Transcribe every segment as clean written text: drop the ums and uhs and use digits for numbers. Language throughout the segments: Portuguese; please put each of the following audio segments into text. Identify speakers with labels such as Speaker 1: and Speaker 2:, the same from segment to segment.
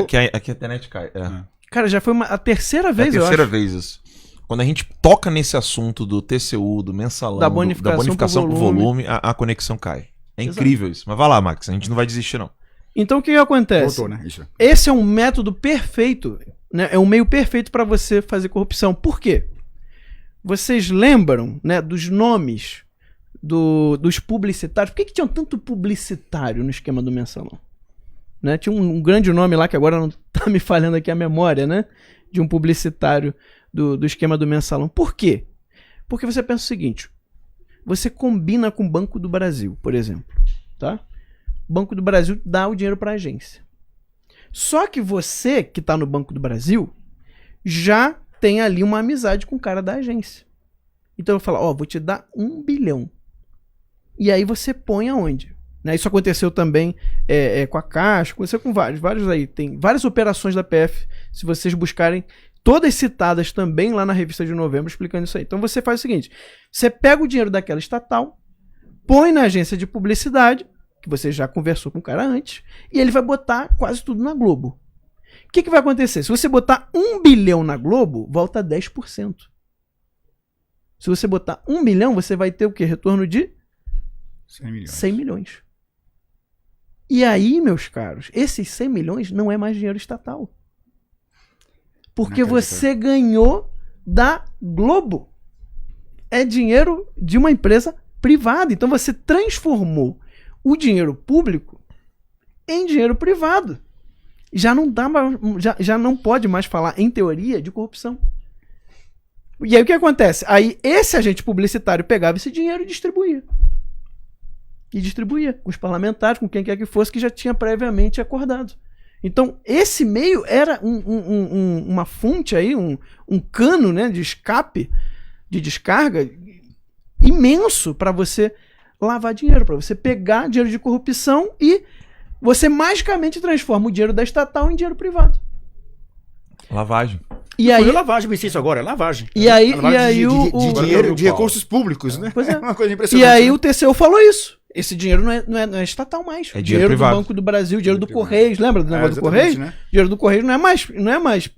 Speaker 1: que a internet cai.
Speaker 2: Cara, já foi a terceira vez,
Speaker 1: eu acho. É a terceira vez isso. Quando a gente toca nesse assunto do TCU, do mensalão,
Speaker 2: da
Speaker 1: bonificação por volume, a conexão cai. É incrível isso. Mas vai lá, Max, a gente não vai desistir, não.
Speaker 2: Então o que acontece?
Speaker 3: Voltou, né? Isso.
Speaker 2: Esse é um método perfeito, né? É um meio perfeito para você fazer corrupção. Por quê? Vocês lembram, né, dos nomes dos publicitários? Por que tinham tanto publicitário no esquema do mensalão? Né? Tinha um grande nome lá, que agora não tá me falhando aqui a memória, né? De um publicitário do esquema do mensalão. Por quê? Porque você pensa o seguinte: você combina com o Banco do Brasil, por exemplo, tá? O Banco do Brasil dá o dinheiro para a agência. Só que você, que está no Banco do Brasil, já tem ali uma amizade com o cara da agência. Então eu falo, vou te dar 1 bilhão. E aí você põe aonde? Né? Isso aconteceu também com a Caixa, aconteceu com vários aí. Tem várias operações da PF, se vocês buscarem, todas citadas também lá na revista de novembro, explicando isso aí. Então você faz o seguinte: você pega o dinheiro daquela estatal, põe na agência de publicidade, que você já conversou com o cara antes, e ele vai botar quase tudo na Globo. O que vai acontecer? Se você botar 1 bilhão na Globo, volta 10%. Se você botar 1 bilhão, você vai ter o quê? Retorno de 100 milhões. E aí, meus caros, esses 100 milhões não é mais dinheiro estatal. Porque você ganhou da Globo. É dinheiro de uma empresa privada. Então você transformou o dinheiro público em dinheiro privado. Já não pode mais falar, em teoria, de corrupção. E aí o que acontece? Aí esse agente publicitário pegava esse dinheiro e distribuía. E distribuía com os parlamentares, com quem quer que fosse, que já tinha previamente acordado. Então, esse meio era uma fonte aí, um cano, né, de escape, de descarga imenso para você lavar dinheiro, para você pegar dinheiro de corrupção e você magicamente transforma o dinheiro da estatal em dinheiro privado.
Speaker 1: Lavagem.
Speaker 3: E aí, lavagem, pensei isso agora, é lavagem.
Speaker 2: E aí,
Speaker 3: de dinheiro, de recursos públicos, né?
Speaker 2: Pois é.
Speaker 3: Uma coisa impressionante.
Speaker 2: E aí o TCU falou isso. Esse dinheiro não é estatal mais.
Speaker 1: É dinheiro privado.
Speaker 2: Do Banco do Brasil, dinheiro do Correios. Lembra do negócio do Correios?
Speaker 3: Né?
Speaker 2: Dinheiro do Correios não é mais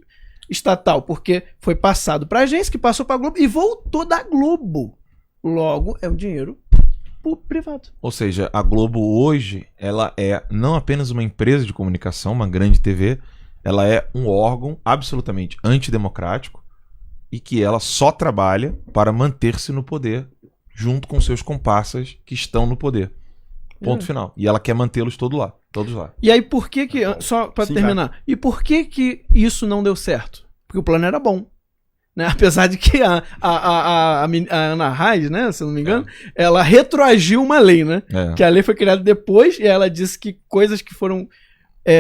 Speaker 2: estatal, porque foi passado para a agência, que passou para a Globo e voltou da Globo. Logo, é um dinheiro privado.
Speaker 1: Ou seja, a Globo hoje, ela é não apenas uma empresa de comunicação, uma grande TV, ela é um órgão absolutamente antidemocrático e que ela só trabalha para manter-se no poder junto com seus comparsas que estão no poder. Ponto final. E ela quer mantê-los todos lá.
Speaker 2: E aí por que só para terminar, cara. E por que isso não deu certo? Porque o plano era bom. Né? Apesar de que a Ana Reis, né, se eu não me engano, ela retroagiu uma lei, né? Que a lei foi criada depois e ela disse que coisas que foram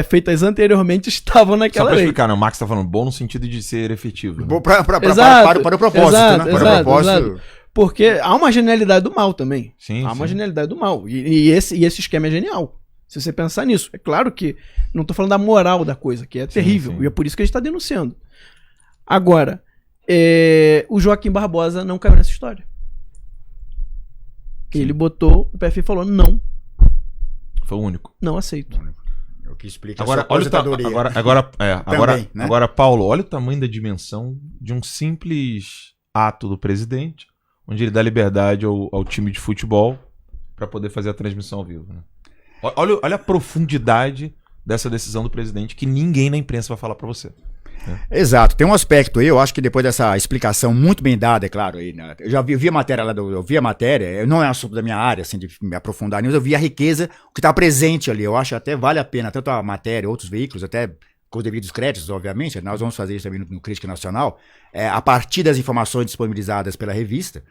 Speaker 2: feitas anteriormente estavam naquela lei.
Speaker 1: Só pra explicar, né? O Max tá falando bom no sentido de ser efetivo. Né?
Speaker 3: Bom para o propósito,
Speaker 2: exato,
Speaker 3: né? Para o propósito.
Speaker 2: Exato. Porque há uma genialidade do mal também.
Speaker 1: Sim,
Speaker 2: há uma genialidade do mal. E esse esquema é genial. Se você pensar nisso. É claro que não tô falando da moral da coisa, que é terrível. Sim. E é por isso que a gente está denunciando. Agora, o Joaquim Barbosa não caiu nessa história. Sim. Ele botou, o PF falou, não.
Speaker 1: Foi o único.
Speaker 2: Não aceito.
Speaker 3: O que explica
Speaker 1: agora, agora, Paulo, olha o tamanho da dimensão de um simples ato do presidente, onde ele dá liberdade ao time de futebol para poder fazer a transmissão ao vivo. Né? Olha a profundidade dessa decisão do presidente que ninguém na imprensa vai falar para você.
Speaker 3: Exato, tem um aspecto aí, eu acho que depois dessa explicação muito bem dada, é claro, aí, né? Eu já vi a matéria lá, não é assunto da minha área, assim, de me aprofundar nisso, eu vi a riqueza, o que está presente ali, eu acho até vale a pena, tanto a matéria, outros veículos, até com os devidos créditos, obviamente, nós vamos fazer isso também no Crítica Nacional, a partir das informações disponibilizadas pela revista,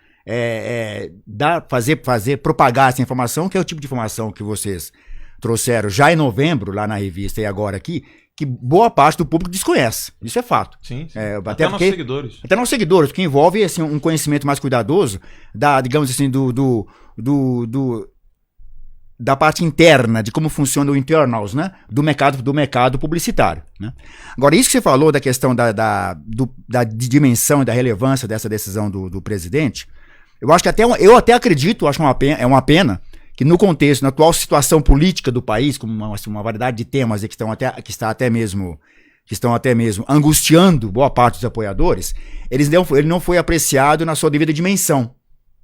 Speaker 3: propagar essa informação, que é o tipo de informação que vocês trouxeram já em novembro, lá na revista e agora aqui, que boa parte do público desconhece. Isso é fato.
Speaker 1: Sim. Até nossos seguidores.
Speaker 3: Até nossos seguidores, que envolve assim, um conhecimento mais cuidadoso digamos assim, da parte interna, de como funciona o internals, né? Do mercado publicitário. Né? Agora, isso que você falou da questão da dimensão e da relevância dessa decisão do presidente, eu acho que eu até acredito, acho uma pena que no contexto, na atual situação política do país, com uma variedade de temas que estão até mesmo angustiando boa parte dos apoiadores, ele não foi apreciado na sua devida dimensão.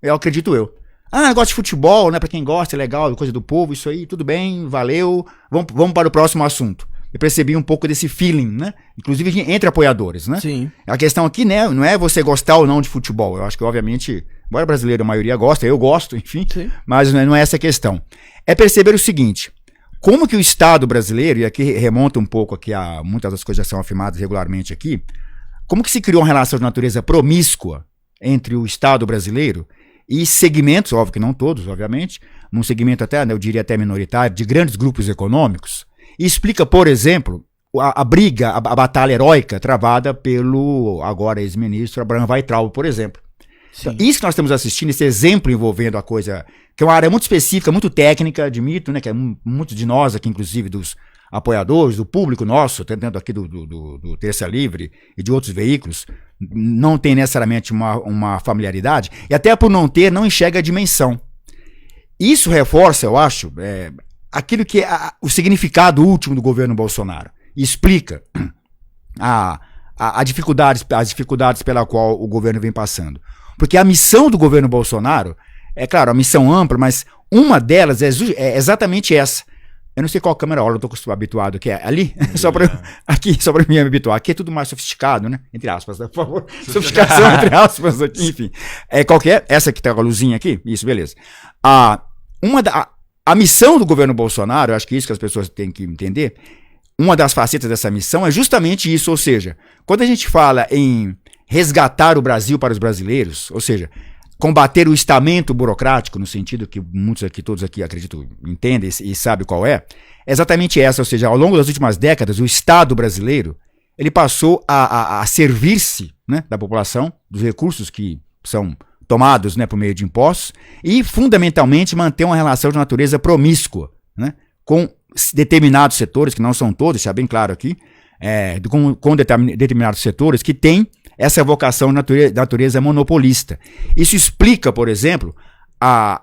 Speaker 3: Eu acredito eu. Negócio de futebol, né? Pra quem gosta, é legal, coisa do povo, isso aí, tudo bem, valeu. Vamos para o próximo assunto. Eu percebi um pouco desse feeling, né? Inclusive entre apoiadores, né?
Speaker 2: Sim.
Speaker 3: A questão aqui, né, não é você gostar ou não de futebol. Eu acho que, obviamente, embora brasileiro a maioria gosta, eu gosto, enfim, sim, mas não é essa a questão. É perceber o seguinte, como que o Estado brasileiro, e aqui remonta um pouco aqui a muitas das coisas que são afirmadas regularmente aqui, como que se criou uma relação de natureza promíscua entre o Estado brasileiro e segmentos, óbvio que não todos, obviamente, num segmento até, eu diria até minoritário, de grandes grupos econômicos, e explica, por exemplo, a briga, a batalha heróica travada pelo agora ex-ministro Abraham Weintraub, por exemplo. Então, isso que nós estamos assistindo, esse exemplo envolvendo a coisa, que é uma área muito específica, muito técnica, admito, né, que é muitos de nós aqui, inclusive dos apoiadores, do público nosso, tanto aqui do Terça Livre e de outros veículos, não tem necessariamente uma familiaridade, e até por não ter, não enxerga a dimensão. Isso reforça, eu acho, aquilo que é o significado último do governo Bolsonaro, e explica as dificuldades pela qual o governo vem passando. Porque a missão do governo Bolsonaro, é claro, a missão ampla, mas uma delas é exatamente essa. Eu não sei qual câmera, olha, eu estou habituado aqui, ali, só para me habituar. Aqui é tudo mais sofisticado, né? Entre aspas, né? Por favor. Sofisticação, entre aspas, aqui, enfim. Qual que é? Essa que tá com a luzinha aqui? Isso, beleza. A missão do governo Bolsonaro, eu acho que isso que as pessoas têm que entender, uma das facetas dessa missão é justamente isso, ou seja, quando a gente fala em resgatar o Brasil para os brasileiros, ou seja, combater o estamento burocrático, no sentido que todos aqui acredito, entendem e sabem qual é exatamente essa, ou seja, ao longo das últimas décadas, o Estado brasileiro, ele passou a servir-se, né, da população, dos recursos que são tomados, né, por meio de impostos, e fundamentalmente manter uma relação de natureza promíscua, né, com determinados setores, que não são todos, deixar bem claro aqui, com determinados setores que têm essa vocação de natureza monopolista. Isso explica, por exemplo, a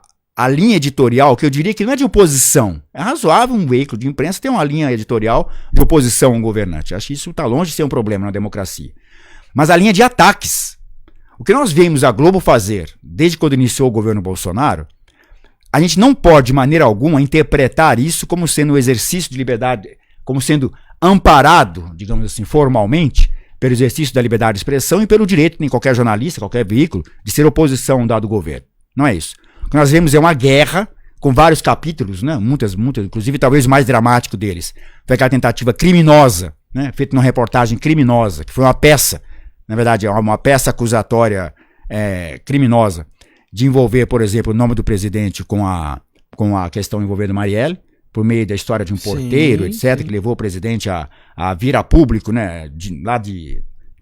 Speaker 3: linha editorial, que eu diria que não é de oposição. É razoável um veículo de imprensa ter uma linha editorial de oposição a um governante. Acho que isso está longe de ser um problema na democracia. Mas a linha de ataques. O que nós vemos a Globo fazer desde quando iniciou o governo Bolsonaro, a gente não pode, de maneira alguma, interpretar isso como sendo um exercício de liberdade, como sendo amparado, digamos assim, formalmente, pelo exercício da liberdade de expressão e pelo direito de qualquer jornalista, qualquer veículo, de ser oposição a um dado governo. Não é isso. O que nós vemos é uma guerra com vários capítulos, né? Muitas, inclusive talvez o mais dramático deles. Foi aquela tentativa criminosa, né? Feita numa reportagem criminosa, que foi uma peça, na verdade, é uma peça acusatória criminosa, de envolver, por exemplo, o nome do presidente com a questão envolvendo Marielle, por meio da história de um porteiro, etc., sim, que levou o presidente a vir a público, né,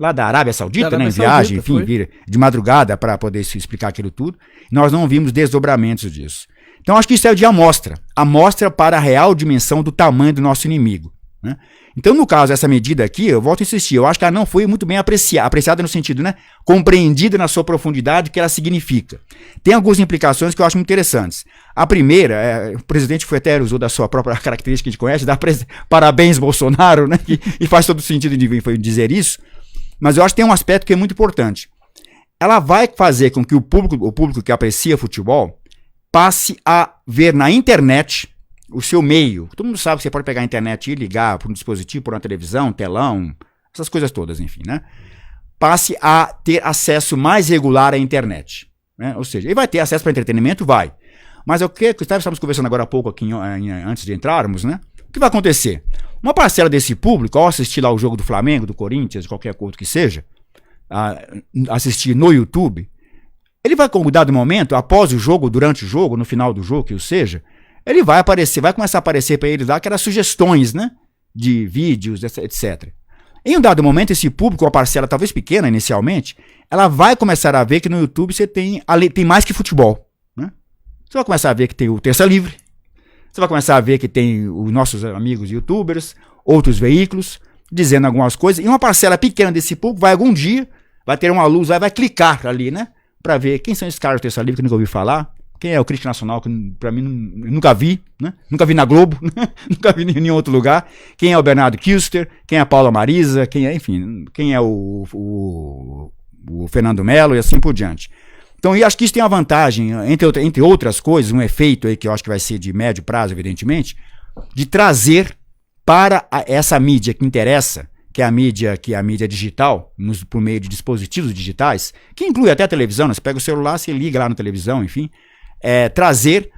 Speaker 3: lá da Arábia Saudita, né, em viagem, enfim, vir de madrugada para poder se explicar aquilo tudo. Nós não vimos desdobramentos disso. Então, acho que isso é de amostra para a real dimensão do tamanho do nosso inimigo, né? Então, no caso, essa medida aqui, eu volto a insistir, eu acho que ela não foi muito bem apreciada no sentido, né, compreendida na sua profundidade, o que ela significa. Tem algumas implicações que eu acho muito interessantes. A primeira, o presidente até usou da sua própria característica que a gente conhece, dá parabéns Bolsonaro, né, e faz todo sentido de dizer isso, mas eu acho que tem um aspecto que é muito importante. Ela vai fazer com que o público que aprecia futebol passe a ver na internet o seu meio. Todo mundo sabe que você pode pegar a internet e ligar por um dispositivo, por uma televisão, telão, essas coisas todas, enfim, né? Passe a ter acesso mais regular à internet, né? Ou seja, ele vai ter acesso para entretenimento? Vai. Mas o que estávamos conversando agora há pouco aqui, antes de entrarmos, né? O que vai acontecer? Uma parcela desse público, ao assistir lá o jogo do Flamengo, do Corinthians, de qualquer coisa que seja, assistir no YouTube, ele vai, com um dado momento, após o jogo, durante o jogo, no final do jogo, que o seja, ele vai começar a aparecer para eles lá aquelas sugestões, né, de vídeos, etc. Em um dado momento, esse público, uma parcela talvez pequena inicialmente, ela vai começar a ver que no YouTube você tem mais que futebol, né? Você vai começar a ver que tem o Terça Livre, você vai começar a ver que tem os nossos amigos youtubers, outros veículos, dizendo algumas coisas, e uma parcela pequena desse público vai algum dia, vai ter uma luz lá, vai clicar ali, né, para ver quem são esses caras do Terça Livre que eu nunca ouvi falar, Quem é o crítico nacional? Que pra mim, nunca vi, né? Nunca vi na Globo, nunca vi em nenhum outro lugar. Quem é o Bernardo Kilster? Quem é a Paula Marisa? Quem é, enfim, quem é o Fernando Melo e assim por diante. Então, eu acho que isso tem uma vantagem, entre outras coisas, um efeito aí que eu acho que vai ser de médio prazo, evidentemente, de trazer para essa mídia que interessa, que é a mídia digital, por meio de dispositivos digitais, que inclui até a televisão, né? Você pega o celular, você liga lá na televisão, enfim, trazer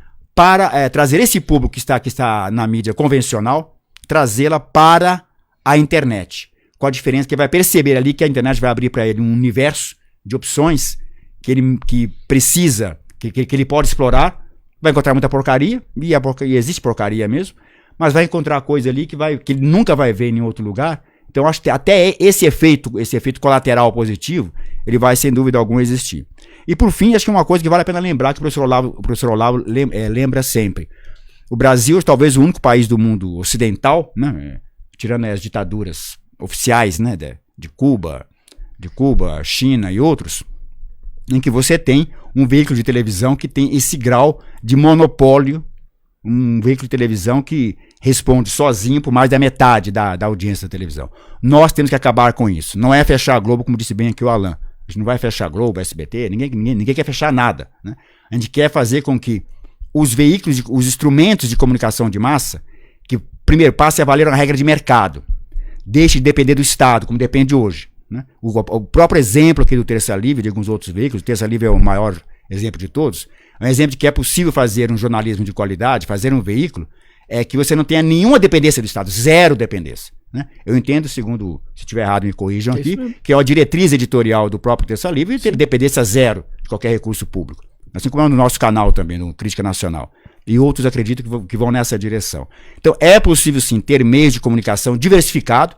Speaker 3: esse público que está na mídia convencional, trazê-la para a internet. Com a diferença que ele vai perceber ali que a internet vai abrir para ele um universo de opções que ele pode explorar, vai encontrar muita porcaria, e existe porcaria mesmo, mas vai encontrar coisa ali que ele nunca vai ver em outro lugar. Então, acho que até esse efeito colateral positivo, ele vai, sem dúvida alguma, existir. E, por fim, acho que uma coisa que vale a pena lembrar, que o professor Olavo lembra sempre. O Brasil é talvez o único país do mundo ocidental, né, tirando as ditaduras oficiais, né, de Cuba, China e outros, em que você tem um veículo de televisão que tem esse grau de monopólio, um veículo de televisão que responde sozinho por mais da metade da audiência da televisão. Nós temos que acabar com isso. Não é fechar a Globo, como disse bem aqui o Alan. A gente não vai fechar a Globo, SBT, ninguém quer fechar nada, né? A gente quer fazer com que os veículos, os instrumentos de comunicação de massa, que primeiro passe a valer uma regra de mercado, deixe de depender do Estado, como depende hoje, né? O próprio exemplo aqui do Terça Livre, de alguns outros veículos, o Terça Livre é o maior exemplo de todos, é um exemplo de que é possível fazer um jornalismo de qualidade, fazer um veículo, que você não tenha nenhuma dependência do Estado, zero dependência, né? Eu entendo, segundo, se estiver errado me corrijam aqui, que é a diretriz editorial do próprio Terça Livre ter dependência zero de qualquer recurso público. Assim como é no nosso canal também, no Crítica Nacional. E outros acredito que vão nessa direção. Então é possível sim ter meios de comunicação diversificado,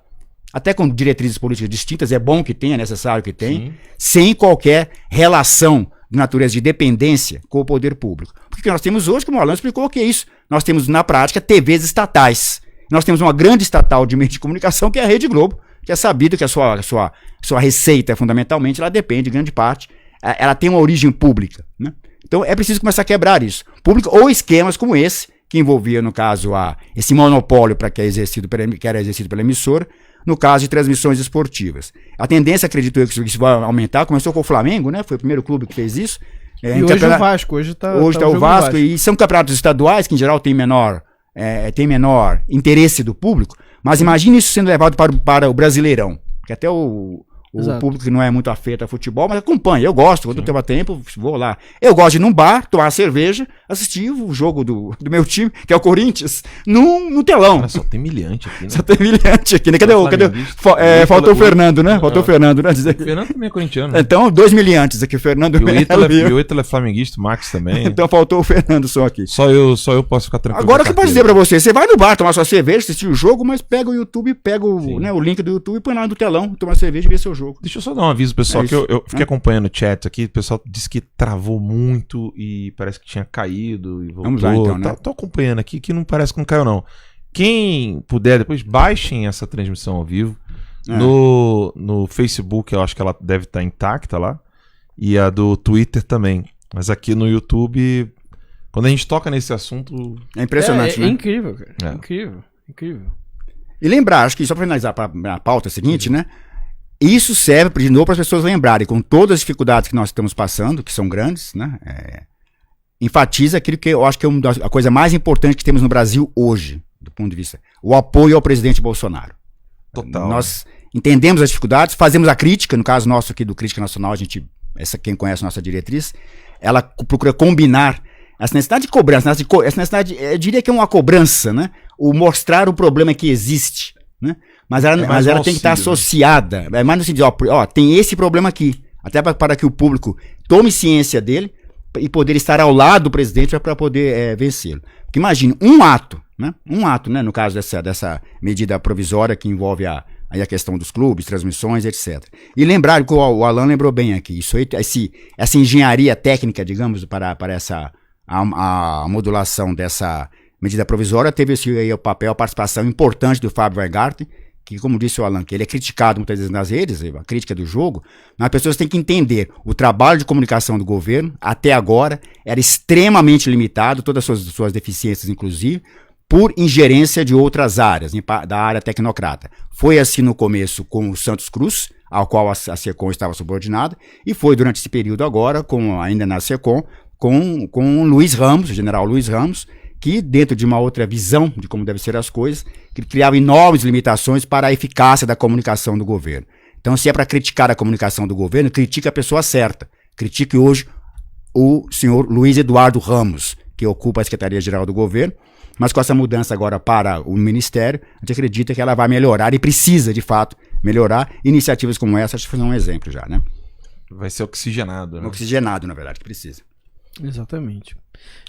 Speaker 3: até com diretrizes políticas distintas, é bom que tenha, é necessário que tenha, sim, sem qualquer relação de natureza de dependência com o poder público. Porque o que nós temos hoje, como o Alan explicou, o que é isso? Nós temos, na prática, TVs estatais. Nós temos uma grande estatal de meio de comunicação, que é a Rede Globo, que é sabido que a sua receita, fundamentalmente, ela depende, grande parte, ela tem uma origem pública, né? Então é preciso começar a quebrar isso. Público ou esquemas como esse, que envolvia, no caso, esse monopólio que era exercido pela emissora, no caso de transmissões esportivas. A tendência, acredito eu, que isso vai aumentar. Começou com o Flamengo, né? Foi o primeiro clube que fez isso.
Speaker 2: E hoje o Vasco. Hoje tá
Speaker 3: o Vasco. E são campeonatos estaduais, que em geral tem menor interesse do público. Mas imagine isso sendo levado para o Brasileirão. Que até o público que não é muito afeto a futebol, mas acompanha. Eu gosto, quando eu tenho tempo, vou lá. Eu gosto de ir num bar, tomar cerveja, assistir o jogo do meu time, que é o Corinthians, no telão.
Speaker 1: Cara, só tem milhante aqui, né?
Speaker 3: Só tem milhante aqui, né? Cadê faltou o Fernando, né? Faltou o Fernando, né?
Speaker 1: O Fernando também é corintiano.
Speaker 3: Então, 2 milhantes aqui, o Fernando
Speaker 1: e o Ítalo é flamenguista, o Max também.
Speaker 3: Então faltou o Fernando só aqui.
Speaker 1: Só eu posso ficar tranquilo.
Speaker 3: Agora o que eu posso dizer pra você? Você vai no bar tomar sua cerveja, assistir o jogo, mas pega o YouTube, pega o link do YouTube e põe lá no telão, tomar cerveja e ver seu jogo.
Speaker 1: Deixa eu só dar um aviso, pessoal, que eu fiquei acompanhando o chat aqui, o pessoal disse que travou muito e parece que tinha caído e voltou.
Speaker 3: Vamos lá então, né?
Speaker 1: Tô acompanhando aqui, que não parece que não caiu não. Quem puder, depois baixem essa transmissão ao vivo. No Facebook, eu acho que ela deve estar intacta lá. E a do Twitter também. Mas aqui no YouTube, quando a gente toca nesse assunto...
Speaker 2: É
Speaker 3: impressionante, né?
Speaker 2: É incrível, cara. Incrível.
Speaker 3: E lembrar, acho que só para finalizar a pauta seguinte, né? Isso serve, de novo, para as pessoas lembrarem, com todas as dificuldades que nós estamos passando, que são grandes, né? Enfatiza aquilo que eu acho que é a coisa mais importante que temos no Brasil hoje, do ponto de vista, o apoio ao presidente Bolsonaro.
Speaker 1: Total.
Speaker 3: Nós entendemos as dificuldades, fazemos a crítica, no caso nosso aqui do Crítica Nacional, quem conhece a nossa diretriz, ela procura combinar essa necessidade de cobrança, essa necessidade, eu diria que é uma cobrança, né? O mostrar o problema que existe, né? Mas ela tem que estar associada, é mais no sentido, tem esse problema aqui, até para que o público tome ciência dele e poder estar ao lado do presidente para poder vencê-lo. Porque imagine, um ato, né, no caso dessa medida provisória que envolve a questão dos clubes, transmissões, etc. E lembrar, que o Alan lembrou bem aqui, essa engenharia técnica, digamos, para a modulação dessa medida provisória, teve esse aí o papel, a participação importante do Fábio Weingarten, que, como disse o Alan, que ele é criticado muitas vezes nas redes, a crítica do jogo, mas as pessoas têm que entender o trabalho de comunicação do governo, até agora, era extremamente limitado, todas as suas deficiências, inclusive, por ingerência de outras áreas, da área tecnocrata. Foi assim no começo com o Santos Cruz, ao qual a SECOM estava subordinada, e foi durante esse período agora, ainda na SECOM, com o Luiz Ramos, o general Luiz Ramos, que dentro de uma outra visão de como devem ser as coisas, que criava enormes limitações para a eficácia da comunicação do governo. Então, se é para criticar a comunicação do governo, critique a pessoa certa. Critique hoje o senhor Luiz Eduardo Ramos, que ocupa a Secretaria-Geral do Governo, mas com essa mudança agora para o Ministério, a gente acredita que ela vai melhorar e precisa, de fato, melhorar. Iniciativas como essa, acho que foi um exemplo já, né?
Speaker 1: Vai ser oxigenado, né?
Speaker 3: Oxigenado, na verdade, que precisa.
Speaker 2: Exatamente.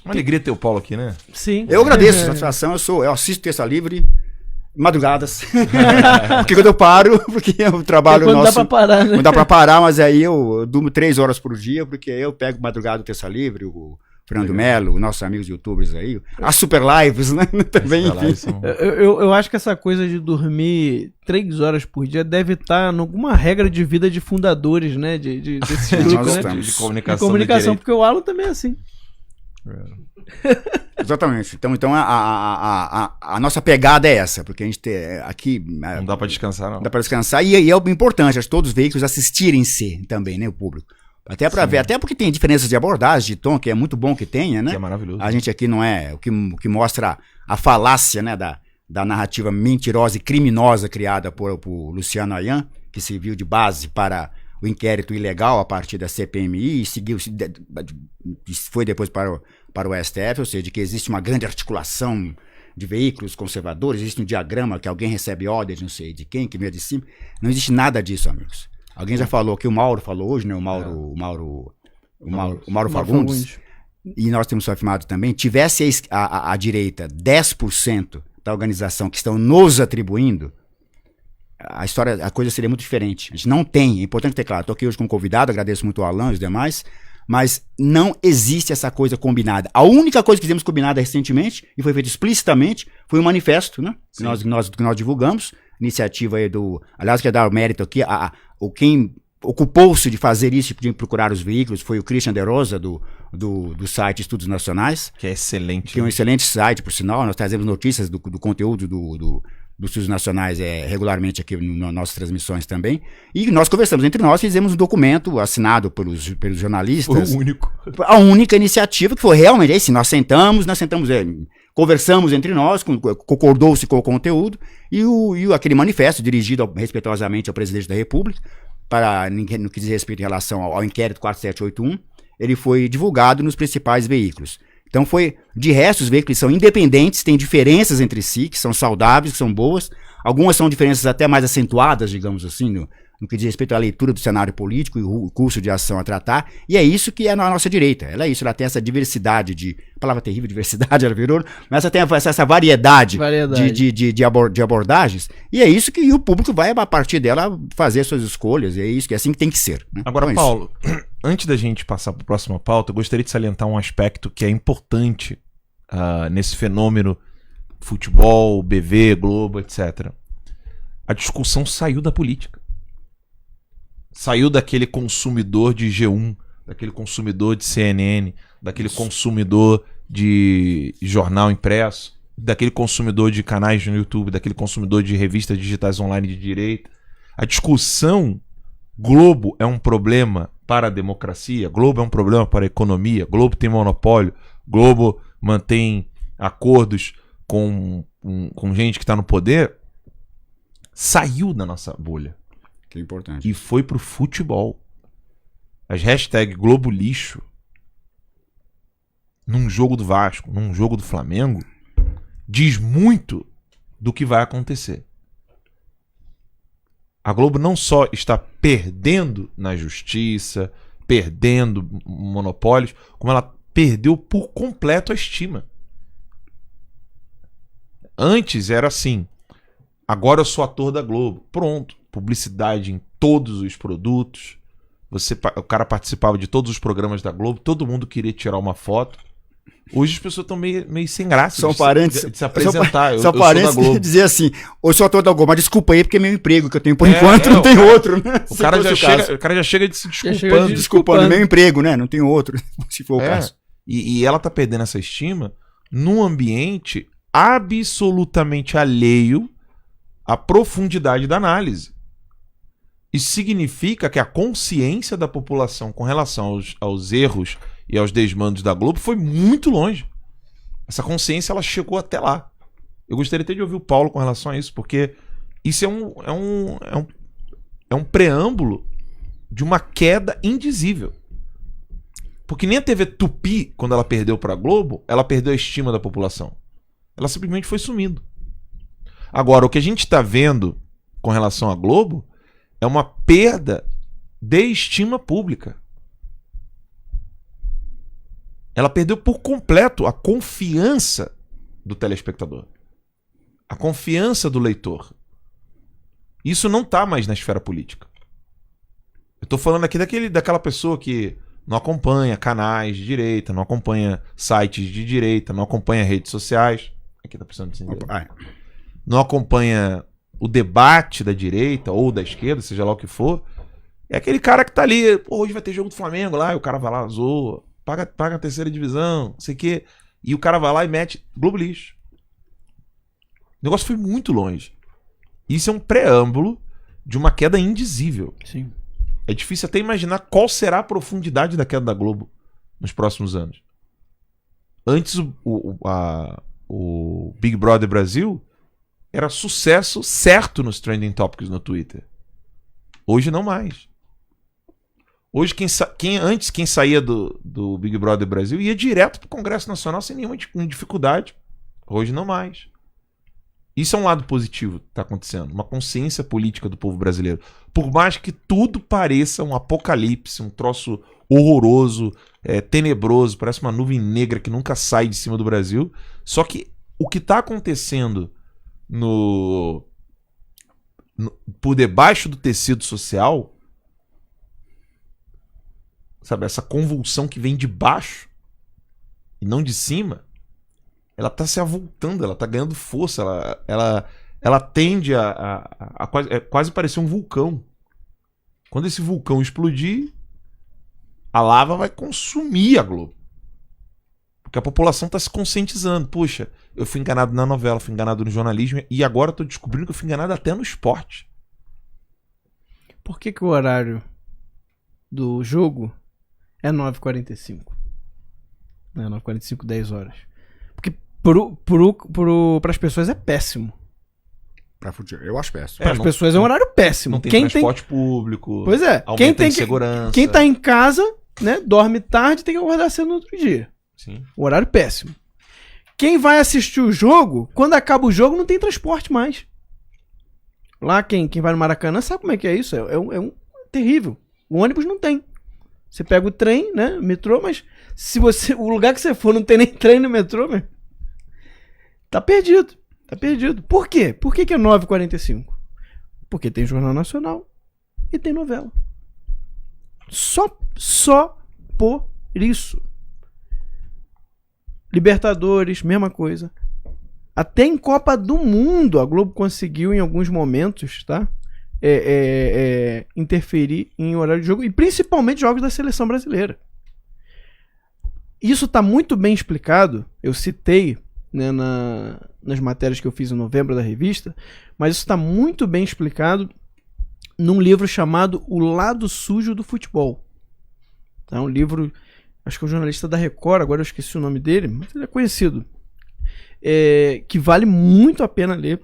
Speaker 1: Uma alegria ter o Paulo aqui, né?
Speaker 2: Sim.
Speaker 3: Eu agradeço a satisfação, eu assisto Terça Livre madrugadas. Porque quando eu paro, porque o trabalho
Speaker 2: quando
Speaker 3: nosso...
Speaker 2: dá pra parar, né?
Speaker 3: Não dá pra parar, mas aí eu durmo 3 horas por dia, porque eu pego madrugada do Terça Livre, o Fernando Melo, nossos amigos youtubers aí, as super lives, né? Também, enfim.
Speaker 2: Eu acho que essa coisa de dormir 3 horas por dia deve estar em alguma regra de vida de fundadores, né? Desses grupos, né?
Speaker 1: De comunicação.
Speaker 2: De comunicação, porque o Alan também é assim.
Speaker 3: Exatamente. Então a nossa pegada é essa, porque a gente tem aqui...
Speaker 1: Não dá pra descansar, não.
Speaker 3: Não dá pra descansar, e é importante, acho que todos os veículos assistirem-se também, né? O público. Até para ver, até porque tem diferenças de abordagem, de tom, que é muito bom que tenha, né?
Speaker 1: Que é maravilhoso.
Speaker 3: A gente aqui não é o que mostra a falácia, né, da narrativa mentirosa e criminosa criada por Luciano Ayan, que serviu de base para o inquérito ilegal a partir da CPMI e seguiu, foi depois para o STF, ou seja, de que existe uma grande articulação de veículos conservadores, existe um diagrama que alguém recebe ordem de não sei de quem, que veio de cima. Não existe nada disso, amigos. Alguém já falou que o Mauro falou hoje, né? O Mauro Fagundes. E nós temos afirmado também, tivesse a direita 10% da organização que estão nos atribuindo, a coisa seria muito diferente. A gente não tem, é importante ter claro, estou aqui hoje com um convidado, agradeço muito ao Alan e os demais, mas não existe essa coisa combinada. A única coisa que fizemos combinada recentemente, e foi feito explicitamente, foi um manifesto, né? Que nós divulgamos, iniciativa aí aliás, quero dar o mérito aqui, quem ocupou-se de fazer isso, de procurar os veículos, foi o Christian De Rosa, do site Estudos Nacionais.
Speaker 1: Que é excelente.
Speaker 3: Que é um excelente site, por sinal. Nós trazemos notícias do conteúdo dos Estudos Nacionais regularmente aqui nas nossas transmissões também. E nós conversamos entre nós, fizemos um documento assinado pelos jornalistas.
Speaker 1: Foi o único.
Speaker 3: A única iniciativa que foi realmente assim, nós sentamos, conversamos entre nós, concordou-se com o conteúdo, e aquele manifesto dirigido respeitosamente ao presidente da República, no que diz respeito em relação ao inquérito 4781, ele foi divulgado nos principais veículos. Então de resto, os veículos são independentes, têm diferenças entre si, que são saudáveis, que são boas, algumas são diferenças até mais acentuadas, digamos assim, no que diz respeito à leitura do cenário político e o curso de ação a tratar, e é isso que é na nossa direita. Ela é isso, ela tem essa diversidade palavra terrível, diversidade, ela virou, mas ela tem essa variedade. De abordagens, e é isso que o público vai, a partir dela, fazer suas escolhas, e é isso que é assim que tem que ser. Né?
Speaker 1: Agora,
Speaker 3: então,
Speaker 1: Paulo, antes da gente passar para a próxima pauta, eu gostaria de salientar um aspecto que é importante nesse fenômeno futebol, BV, Globo, etc. A discussão saiu da política. Saiu daquele consumidor de G1, daquele consumidor de CNN, daquele consumidor de jornal impresso, daquele consumidor de canais no YouTube, daquele consumidor de revistas digitais online de direita. A discussão Globo é um problema para a democracia, Globo é um problema para a economia, Globo tem monopólio, Globo mantém acordos com gente que está no poder, saiu da nossa bolha.
Speaker 3: Que é importante.
Speaker 1: E foi pro futebol. As hashtags Globo Lixo num jogo do Vasco, num jogo do Flamengo, diz muito do que vai acontecer. A Globo não só está perdendo na justiça, perdendo monopólios, como ela perdeu por completo a estima. Antes era assim, agora eu sou ator da Globo, pronto. Publicidade em todos os produtos. O cara participava de todos os programas da Globo. Todo mundo queria tirar uma foto. Hoje as pessoas estão meio sem graça
Speaker 3: São parentes.
Speaker 1: de se apresentar.
Speaker 3: São
Speaker 1: eu
Speaker 3: parentes
Speaker 1: sou da Globo.
Speaker 3: de dizer assim, eu sou ator da Globo, mas desculpa aí porque é meu emprego que eu tenho por
Speaker 1: É,
Speaker 3: enquanto,
Speaker 1: é,
Speaker 3: não tem outro, né?
Speaker 1: O
Speaker 3: Se
Speaker 1: cara,
Speaker 3: fosse
Speaker 1: o cara já chega de se
Speaker 2: chega
Speaker 1: desculpando.
Speaker 2: de-
Speaker 3: desculpando, meu emprego, né? Não tem outro, se for o
Speaker 1: É.
Speaker 3: caso.
Speaker 1: E ela tá perdendo essa estima num ambiente absolutamente alheio à profundidade da análise. Isso significa que a consciência da população com relação aos erros e aos desmandos da Globo foi muito longe. Essa consciência ela chegou até lá. Eu gostaria até de ouvir o Paulo com relação a isso, porque isso é um preâmbulo de uma queda indizível. Porque nem a TV Tupi, quando ela perdeu para a Globo, ela perdeu a estima da população. Ela simplesmente foi sumindo. Agora, o que a gente está vendo com relação à Globo é uma perda de estima pública. Ela perdeu por completo a confiança do telespectador. A confiança do leitor. Isso não está mais na esfera política. Eu estou falando aqui daquela pessoa que não acompanha canais de direita, não acompanha sites de direita, não acompanha redes sociais. Aqui tá precisando de entender. Não acompanha o debate da direita ou da esquerda, seja lá o que for. É aquele cara que tá ali, pô, hoje vai ter jogo do Flamengo lá, e o cara vai lá, zoa, paga a terceira divisão, não sei o quê. E o cara vai lá e mete Globo lixo. O negócio foi muito longe. Isso é um preâmbulo de uma queda indizível.
Speaker 2: Sim.
Speaker 1: É difícil até imaginar qual será a profundidade da queda da Globo nos próximos anos. Antes o Big Brother Brasil era sucesso certo nos trending topics no Twitter. Hoje não mais. Hoje quem saía do Big Brother Brasil ia direto pro Congresso Nacional sem nenhuma dificuldade. Hoje não mais. Isso é um lado positivo que está acontecendo. Uma consciência política do povo brasileiro. Por mais que tudo pareça um apocalipse, um troço horroroso, tenebroso, parece uma nuvem negra que nunca sai de cima do Brasil. Só que o que está acontecendo por debaixo do tecido social, sabe, essa convulsão que vem de baixo e não de cima, ela tá se avultando, ela tá ganhando força, ela tende a quase parecer um vulcão. Quando esse vulcão explodir, a lava vai consumir a Globo. Porque a população tá se conscientizando. Puxa, eu fui enganado na novela, fui enganado no jornalismo e agora eu tô descobrindo que eu fui enganado até no esporte.
Speaker 2: Por que o horário do jogo é 9h45? Não é 9h45, 10 horas. Porque para as pessoas é péssimo.
Speaker 3: Eu acho péssimo.
Speaker 2: Para as pessoas é um horário péssimo.
Speaker 1: Não tem transporte público.
Speaker 2: Pois é.
Speaker 1: Aumenta a insegurança.
Speaker 2: Quem tá em casa, né, dorme tarde, tem que acordar cedo no outro dia.
Speaker 1: Sim.
Speaker 2: O horário péssimo. Quem vai assistir o jogo, quando acaba o jogo, não tem transporte mais. Lá, quem vai no Maracanã sabe como é que é isso. É um terrível. O ônibus não tem. Você pega o trem, né, metrô, mas se o lugar que você for não tem nem trem no metrô, meu, tá perdido. Tá perdido. Por quê? Por que é 9h45? Porque tem Jornal Nacional e tem novela. Só por isso. Libertadores, mesma coisa. Até em Copa do Mundo a Globo conseguiu em alguns momentos, tá? Interferir em horário de jogo e principalmente jogos da seleção brasileira. Isso está muito bem explicado. Eu citei, né, nas matérias que eu fiz em novembro da revista, mas isso está muito bem explicado num livro chamado O Lado Sujo do Futebol. É um livro, acho que é um jornalista da Record, agora eu esqueci o nome dele, mas ele é conhecido. Que vale muito a pena ler,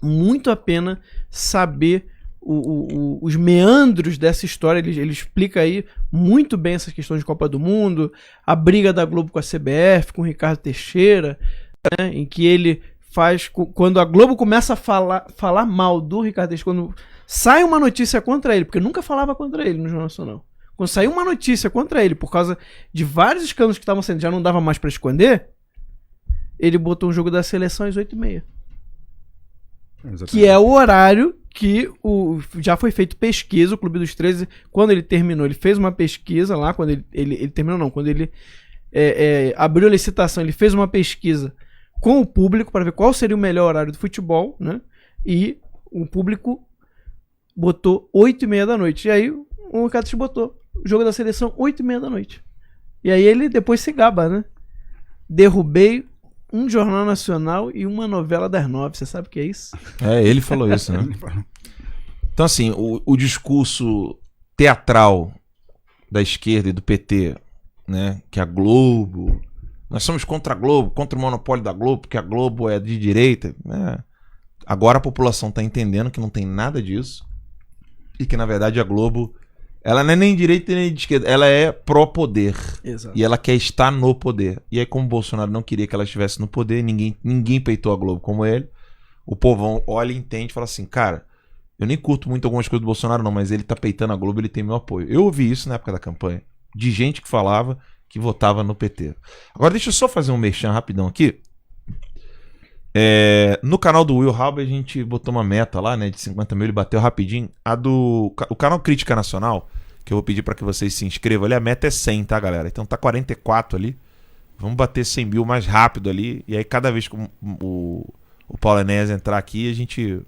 Speaker 2: muito a pena saber os meandros dessa história. Ele explica aí muito bem essas questões de Copa do Mundo, a briga da Globo com a CBF, com o Ricardo Teixeira, né, em que ele faz... Quando a Globo começa a falar mal do Ricardo Teixeira, quando sai uma notícia contra ele, porque nunca falava contra ele no Jornal Nacional, quando saiu uma notícia contra ele, por causa de vários escândalos que estavam sendo, já não dava mais para esconder, ele botou um jogo da seleção às 8h30. Exatamente. Que é o horário que já foi feito pesquisa, o Clube dos 13, quando ele terminou, ele fez uma pesquisa lá, quando ele terminou não, quando ele abriu a licitação, ele fez uma pesquisa com o público para ver qual seria o melhor horário do futebol, né? E o público botou 8h30 da noite. E aí o Cáceres botou o jogo da seleção 8h30 da noite. E aí ele depois se gaba, né? Derrubei um jornal nacional e uma novela das 9. Você sabe o que é isso?
Speaker 1: Ele falou isso, né? Então, assim, o discurso teatral da esquerda e do PT, né? Que a Globo... Nós somos contra a Globo, contra o monopólio da Globo, porque a Globo é de direita. Né? Agora a população está entendendo que não tem nada disso. E que, na verdade, a Globo... Ela não é nem de direita nem de esquerda. Ela é pró-poder.
Speaker 2: Exato.
Speaker 1: E ela quer estar no poder. E aí, como o Bolsonaro não queria que ela estivesse no poder, ninguém peitou a Globo como ele. O povão olha, entende e fala assim, cara, eu nem curto muito algumas coisas do Bolsonaro não, mas ele tá peitando a Globo, ele tem meu apoio. Eu ouvi isso na época da campanha. De gente que falava que votava no PT. Agora deixa eu só fazer um merchan rapidão aqui. No canal do Will Halber a gente botou uma meta lá, né, de 50 mil, ele bateu rapidinho. O canal Crítica Nacional, que eu vou pedir para que vocês se inscrevam ali, a meta é 100, tá, galera? Então tá 44 ali. Vamos bater 100 mil mais rápido ali. E aí cada vez que o Paulo Enéas entrar aqui, a gente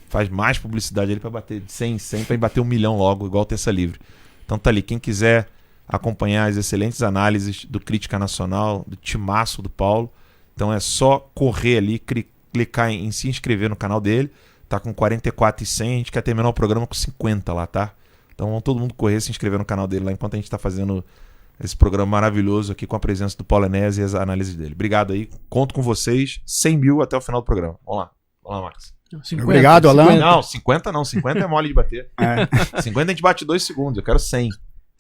Speaker 1: faz mais publicidade ali para bater de 100 em 100, para bater 1 milhão logo, igual Terça Livre. Então tá ali, quem quiser acompanhar as excelentes análises do Crítica Nacional, do timaço do Paulo, então é só correr ali, clicar em se inscrever no canal dele. Tá com 44 e 100, a gente quer terminar o programa com 50 lá, tá? Então vamos todo mundo correr, se inscrever no canal dele lá, enquanto a gente tá fazendo esse programa maravilhoso aqui com a presença do Paulo Enéas e as análises dele. Obrigado aí, conto com vocês, 100 mil até o final do programa. Vamos lá, Max.
Speaker 2: 50,
Speaker 3: Obrigado, Alan.
Speaker 2: 50.
Speaker 1: Não, 50 não, 50 é mole de bater. 50 a gente bate 2 segundos, eu quero 100.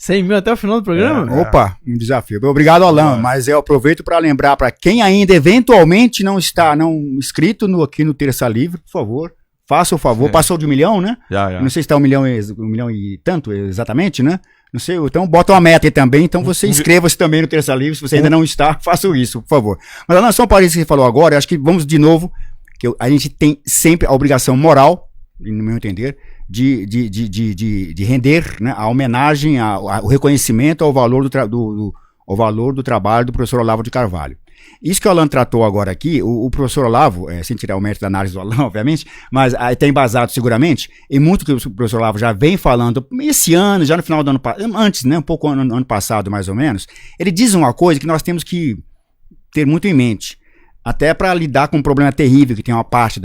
Speaker 2: 100 mil até o final do programa?
Speaker 3: Opa, um desafio. Obrigado, Alan. Mas eu aproveito para lembrar para quem ainda eventualmente não está inscrito aqui no Terça Livre, por favor, faça o favor. Passou de 1 milhão, né?
Speaker 1: Já.
Speaker 3: Não sei se está 1 milhão e tanto exatamente, né? Não sei, então bota uma meta aí também. Então você inscreva-se também no Terça Livre. Se você ainda não está, faça isso, por favor. Mas Alan, só um parênteses que você falou agora, eu acho que vamos de novo, que a gente tem sempre a obrigação moral, no meu entender, de render, né, a homenagem, o reconhecimento ao valor ao valor do trabalho do professor Olavo de Carvalho. Isso que o Alan tratou agora aqui, o professor Olavo, sem tirar o mérito da análise do Alan, obviamente, mas está embasado seguramente, em muito que o professor Olavo já vem falando, esse ano, já no final do ano passado, antes, né, um pouco ano passado mais ou menos, ele diz uma coisa que nós temos que ter muito em mente, até para lidar com um problema terrível que tem uma parte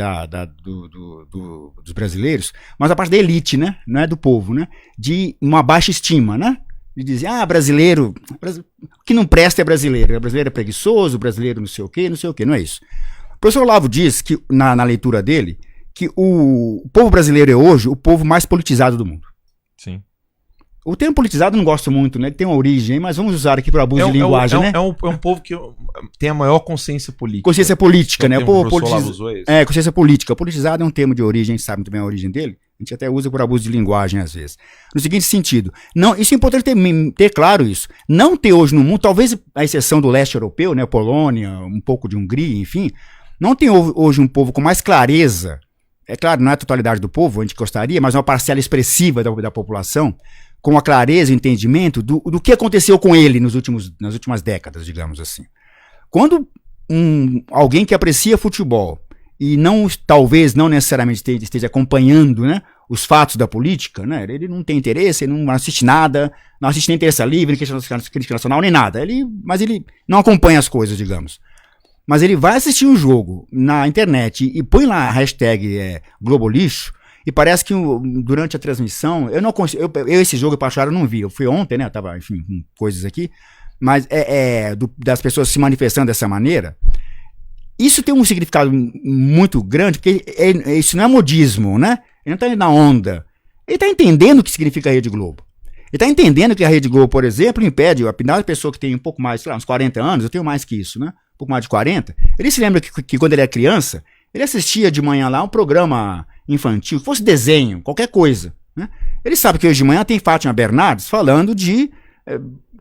Speaker 3: dos brasileiros, mas a parte da elite, né? Não é do povo, né? De uma baixa estima, né? De dizer, brasileiro, o que não presta é brasileiro. O brasileiro é preguiçoso, o brasileiro não sei o quê, não é isso. O professor Olavo diz, que, na leitura dele, que o povo brasileiro é hoje o povo mais politizado do mundo.
Speaker 1: Sim.
Speaker 3: O termo politizado eu não gosto muito, né? Ele tem uma origem, mas vamos usar aqui para abuso de linguagem, né?
Speaker 1: É um povo que tem a maior consciência política.
Speaker 3: Consciência política, né? O povo
Speaker 1: politizado.
Speaker 3: consciência política. Politizado é um termo de origem, a gente sabe muito bem a origem dele. A gente até usa por abuso de linguagem às vezes. No seguinte sentido, não, isso é importante ter claro isso. Não ter hoje no mundo, talvez a exceção do leste europeu, né? Polônia, um pouco de Hungria, enfim. Não tem hoje um povo com mais clareza. É claro, não é a totalidade do povo, a gente gostaria, mas uma parcela expressiva da população, com a clareza e entendimento do que aconteceu com ele nas últimas décadas, digamos assim. Quando alguém que aprecia futebol e talvez não necessariamente esteja acompanhando, né, os fatos da política, né, ele não tem interesse, ele não assiste nada, não assiste nem Terça Livre, nem Crítica Nacional, nem nada. Mas ele não acompanha as coisas, digamos. Mas ele vai assistir um jogo na internet e põe lá a hashtag Globolixo, e parece que durante a transmissão, eu não consigo, esse jogo eu não vi, eu fui ontem, né, eu tava, enfim, com coisas aqui, mas das pessoas se manifestando dessa maneira, isso tem um significado muito grande, porque isso não é modismo, né, ele não tá na onda, ele tá entendendo o que significa a Rede Globo. Ele tá entendendo que a Rede Globo, por exemplo, impede, a pessoa que tem um pouco mais, sei lá, uns 40 anos, eu tenho mais que isso, né, um pouco mais de 40, ele se lembra que quando ele era criança, ele assistia de manhã lá um programa infantil, que fosse desenho, qualquer coisa, né? Ele sabe que hoje de manhã tem Fátima Bernardes falando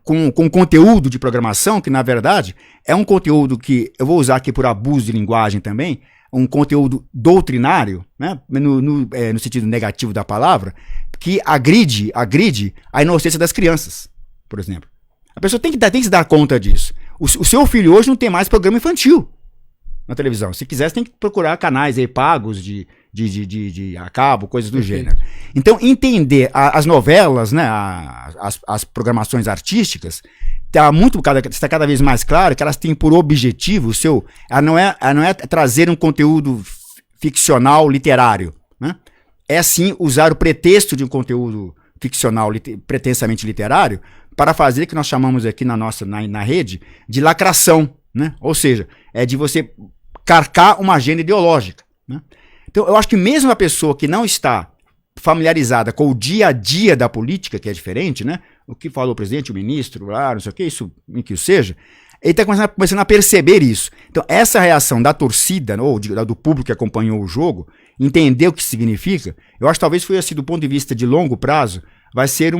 Speaker 3: com conteúdo de programação, que na verdade é um conteúdo que, eu vou usar aqui por abuso de linguagem também, um conteúdo doutrinário, né? No sentido negativo da palavra, que agride a inocência das crianças, por exemplo. A pessoa tem que se dar conta disso. O seu filho hoje não tem mais programa infantil na televisão. Se quiser, você tem que procurar canais aí pagos de a cabo, coisas do gênero. Então, entender as novelas, né, as programações artísticas, está cada vez mais claro que elas têm por objetivo ela não é trazer um conteúdo ficcional literário, né? É sim usar o pretexto de um conteúdo ficcional pretensamente literário para fazer o que nós chamamos aqui na rede de lacração, né? Ou seja, é de você carcar uma agenda ideológica, né? Então, eu acho que mesmo a pessoa que não está familiarizada com o dia a dia da política, que é diferente, né? O que falou o presidente, o ministro, não sei o que, isso, em que seja, ele está começando a perceber isso. Então, essa reação da torcida, ou do público que acompanhou o jogo, entender o que significa, eu acho que talvez foi assim, do ponto de vista de longo prazo, vai ser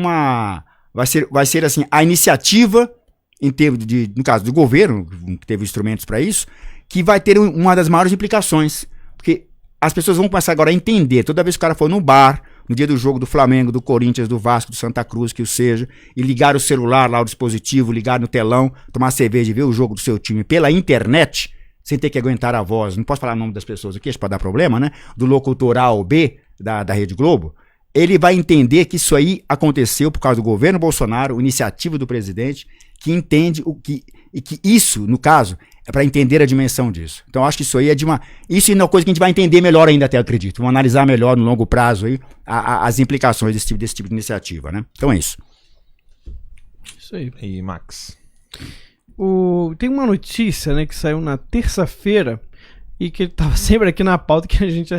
Speaker 3: assim, a iniciativa, em termos no caso do governo, que teve instrumentos para isso, que vai ter uma das maiores implicações. Porque as pessoas vão começar agora a entender, toda vez que o cara for no bar, no dia do jogo do Flamengo, do Corinthians, do Vasco, do Santa Cruz, que o seja, e ligar o celular lá, o dispositivo, ligar no telão, tomar cerveja e ver o jogo do seu time pela internet, sem ter que aguentar a voz, não posso falar o nome das pessoas aqui, acho que pode dar problema, né? Do locutor A ou B da Rede Globo, ele vai entender que isso aí aconteceu por causa do governo Bolsonaro, iniciativa do presidente, que entende e que isso, no caso, é para entender a dimensão disso. Então, acho que isso aí isso é uma coisa que a gente vai entender melhor ainda, até acredito. Vamos analisar melhor no longo prazo aí as implicações desse tipo de iniciativa, né? Então é isso.
Speaker 2: Isso aí.
Speaker 1: E Max?
Speaker 2: Tem uma notícia, né, que saiu na terça-feira e que estava sempre aqui na pauta, que a gente,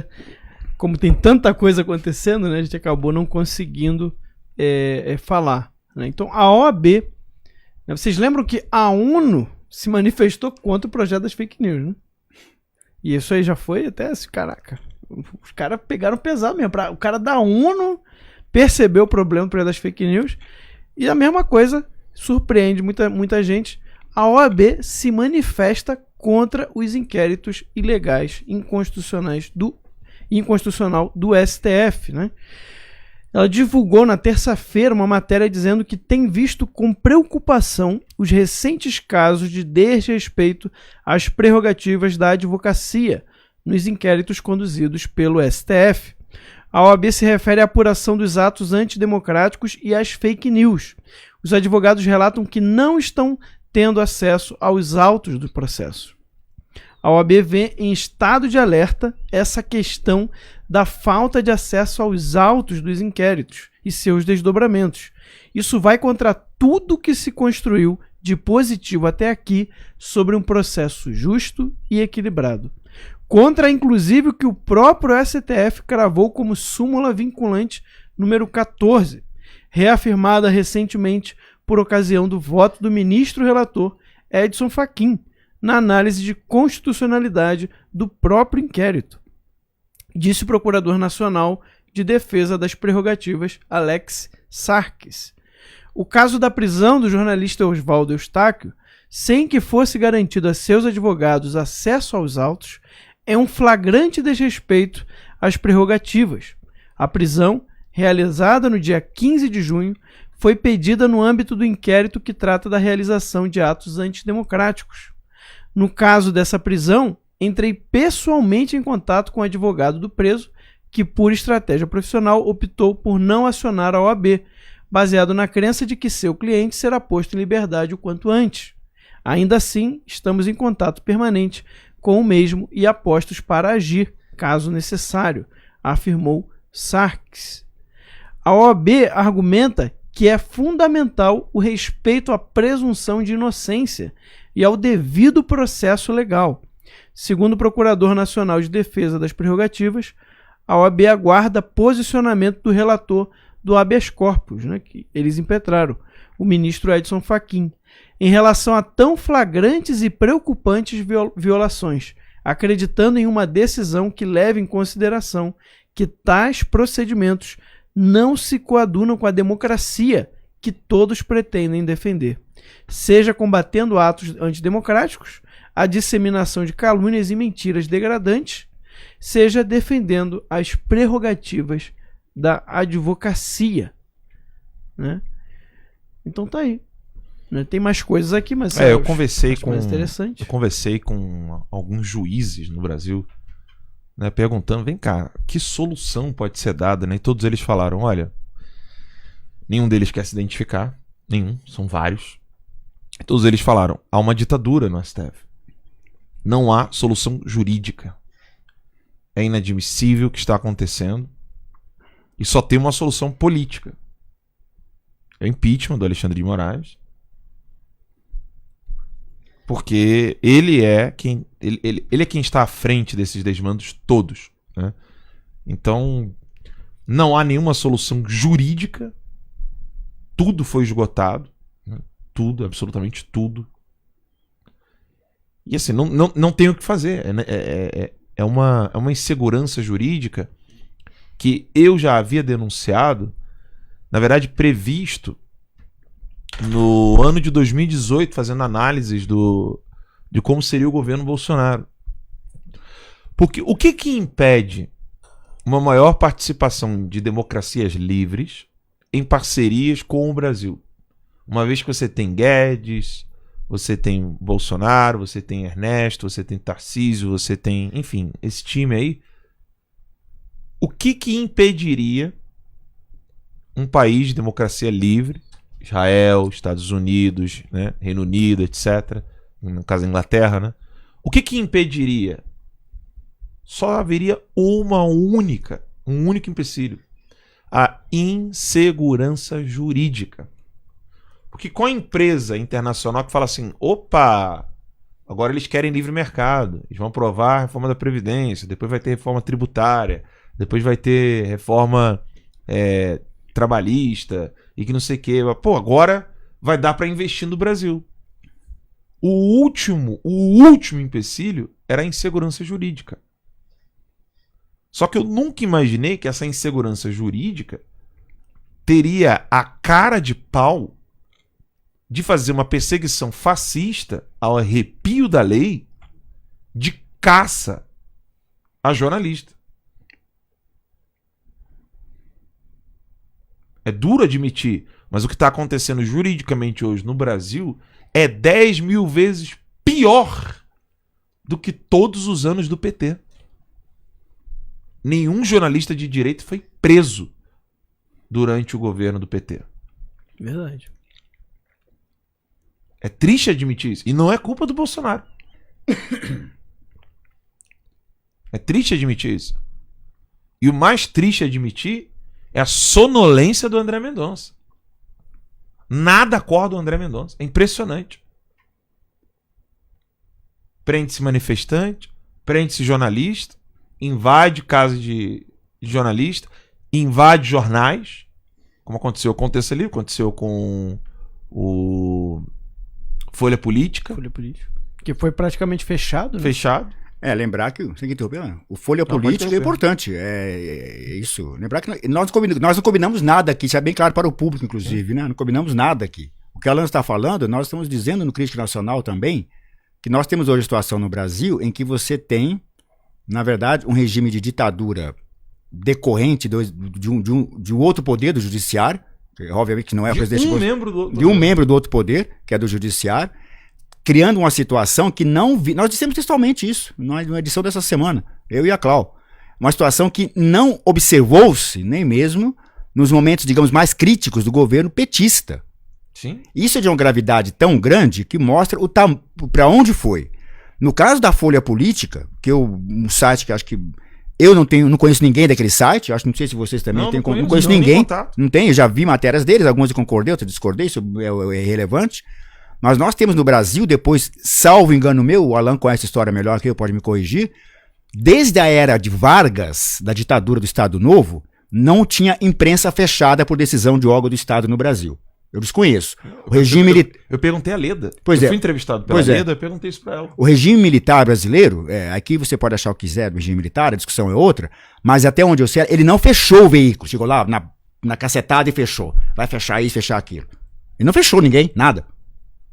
Speaker 2: como tem tanta coisa acontecendo, né, a gente acabou não conseguindo falar, né? Então, a OAB, né, vocês lembram que a ONU se manifestou contra o projeto das fake news, né? E isso aí já foi até assim, caraca, os caras pegaram pesado mesmo. O cara da ONU percebeu o problema do projeto das fake news, e a mesma coisa surpreende muita gente. A OAB se manifesta contra os inquéritos ilegais, inconstitucional do STF, né? Ela divulgou na terça-feira uma matéria dizendo que tem visto com preocupação os recentes casos de desrespeito às prerrogativas da advocacia nos inquéritos conduzidos pelo STF. A OAB se refere à apuração dos atos antidemocráticos e às fake news. Os advogados relatam que não estão tendo acesso aos autos do processo. A OAB vê em estado de alerta essa questão da falta de acesso aos autos dos inquéritos e seus desdobramentos. Isso vai contra tudo que se construiu de positivo até aqui sobre um processo justo e equilibrado. Contra, inclusive, o que o próprio STF cravou como súmula vinculante número 14, reafirmada recentemente por ocasião do voto do ministro relator Edson Fachin, na análise de constitucionalidade do próprio inquérito, disse o Procurador Nacional de Defesa das Prerrogativas, Alex Sarkis. O caso da prisão do jornalista Oswaldo Eustáquio, sem que fosse garantido a seus advogados acesso aos autos, é um flagrante desrespeito às prerrogativas. A prisão, realizada no dia 15 de junho, foi pedida no âmbito do inquérito que trata da realização de atos antidemocráticos. No caso dessa prisão, entrei pessoalmente em contato com o advogado do preso, que, por estratégia profissional, optou por não acionar a OAB, baseado na crença de que seu cliente será posto em liberdade o quanto antes. Ainda assim, estamos em contato permanente com o mesmo e apostos para agir, caso necessário, afirmou Sarkis. A OAB argumenta que é fundamental o respeito à presunção de inocência e ao devido processo legal. Segundo o Procurador Nacional de Defesa das Prerrogativas, a OAB aguarda posicionamento do relator do habeas corpus, né, que eles impetraram, o ministro Edson Fachin, em relação a tão flagrantes e preocupantes violações, acreditando em uma decisão que leve em consideração que tais procedimentos não se coadunam com a democracia que todos pretendem defender, seja combatendo atos antidemocráticos, a disseminação de calúnias e mentiras degradantes, seja defendendo as prerrogativas da advocacia, né? Então tá aí, né? Tem mais coisas aqui, mas
Speaker 1: eu conversei
Speaker 2: acho mais interessante.
Speaker 1: Eu conversei com alguns juízes no Brasil, né, perguntando, vem cá, que solução pode ser dada, né? E todos eles falaram, olha, nenhum deles quer se identificar, nenhum, são vários. Todos eles falaram, há uma ditadura no STF. Não há solução jurídica. É inadmissível o que está acontecendo e só tem uma solução política. É o impeachment do Alexandre de Moraes. Porque ele é quem está à frente desses desmandos todos, né? Então, não há nenhuma solução jurídica. Tudo foi esgotado, né? Tudo, absolutamente tudo. E assim, não tem o que fazer. É uma insegurança jurídica que eu já havia denunciado, na verdade previsto no ano de 2018, fazendo análises de como seria o governo Bolsonaro. Porque o que impede uma maior participação de democracias livres em parcerias com o Brasil? Uma vez que você tem Guedes, você tem Bolsonaro, você tem Ernesto, você tem Tarcísio, você tem, enfim, esse time aí. O que impediria um país de democracia livre, Israel, Estados Unidos, né, Reino Unido, etc., no caso da Inglaterra, né? O que impediria? Só haveria um único empecilho: a insegurança jurídica. Porque qual empresa internacional que fala assim, opa, agora eles querem livre mercado, eles vão aprovar a reforma da Previdência, depois vai ter reforma tributária, depois vai ter reforma trabalhista e que não sei o que. Pô, agora vai dar para investir no Brasil. O último empecilho era a insegurança jurídica. Só que eu nunca imaginei que essa insegurança jurídica teria a cara de pau de fazer uma perseguição fascista ao arrepio da lei de caça a jornalista. É duro admitir, mas o que está acontecendo juridicamente hoje no Brasil é 10 mil vezes pior do que todos os anos do PT. Nenhum jornalista de direito foi preso durante o governo do PT.
Speaker 2: Verdade.
Speaker 1: É triste admitir isso. E não é culpa do Bolsonaro. É triste admitir isso. E o mais triste admitir é a sonolência do André Mendonça. Nada acorda o André Mendonça. É impressionante. Prende-se manifestante, prende-se jornalista, invade casa de jornalista, invade jornais, como aconteceu com o Contexto Livre, aconteceu com o Folha Política.
Speaker 2: Folha Política. Que foi praticamente fechado, né?
Speaker 1: Fechado.
Speaker 3: Lembrar que, sem interromper, o Folha Política é importante. É isso. Lembrar que nós não combinamos nada aqui, isso é bem claro para o público, inclusive, né? Não combinamos nada aqui. O que a Alan está falando, nós estamos dizendo no Crítica Nacional também, que nós temos hoje a situação no Brasil em que você tem, na verdade, um regime de ditadura decorrente de um outro poder, do judiciário, que obviamente que não é o presidente de um membro do outro poder, que é do judiciário, criando uma situação que não nós dissemos textualmente isso na edição dessa semana, eu e a Clau, uma situação que não observou-se nem mesmo nos momentos, digamos, mais críticos do governo petista.
Speaker 1: Sim.
Speaker 3: Isso é de uma gravidade tão grande que mostra para onde foi. No caso da Folha Política, um site que acho que eu não conheço ninguém daquele site, não sei se vocês também têm, não conheço ninguém, não tem, eu já vi matérias deles, algumas eu concordei, outras discordei, isso é irrelevante, mas nós temos no Brasil, depois, salvo engano meu, o Alan conhece a história melhor que eu, pode me corrigir, desde a era de Vargas, da ditadura do Estado Novo, não tinha imprensa fechada por decisão de órgão do Estado no Brasil. Eu desconheço. O regime militar.
Speaker 1: Eu perguntei a Leda.
Speaker 3: Pois
Speaker 1: eu fui entrevistado pela Leda, eu perguntei isso pra ela.
Speaker 3: O regime militar brasileiro, aqui você pode achar o que quiser do regime militar, a discussão é outra, mas até onde eu sei, ele não fechou o veículo. Chegou lá na cacetada e fechou. Vai fechar isso, fechar aquilo. Ele não fechou ninguém, nada.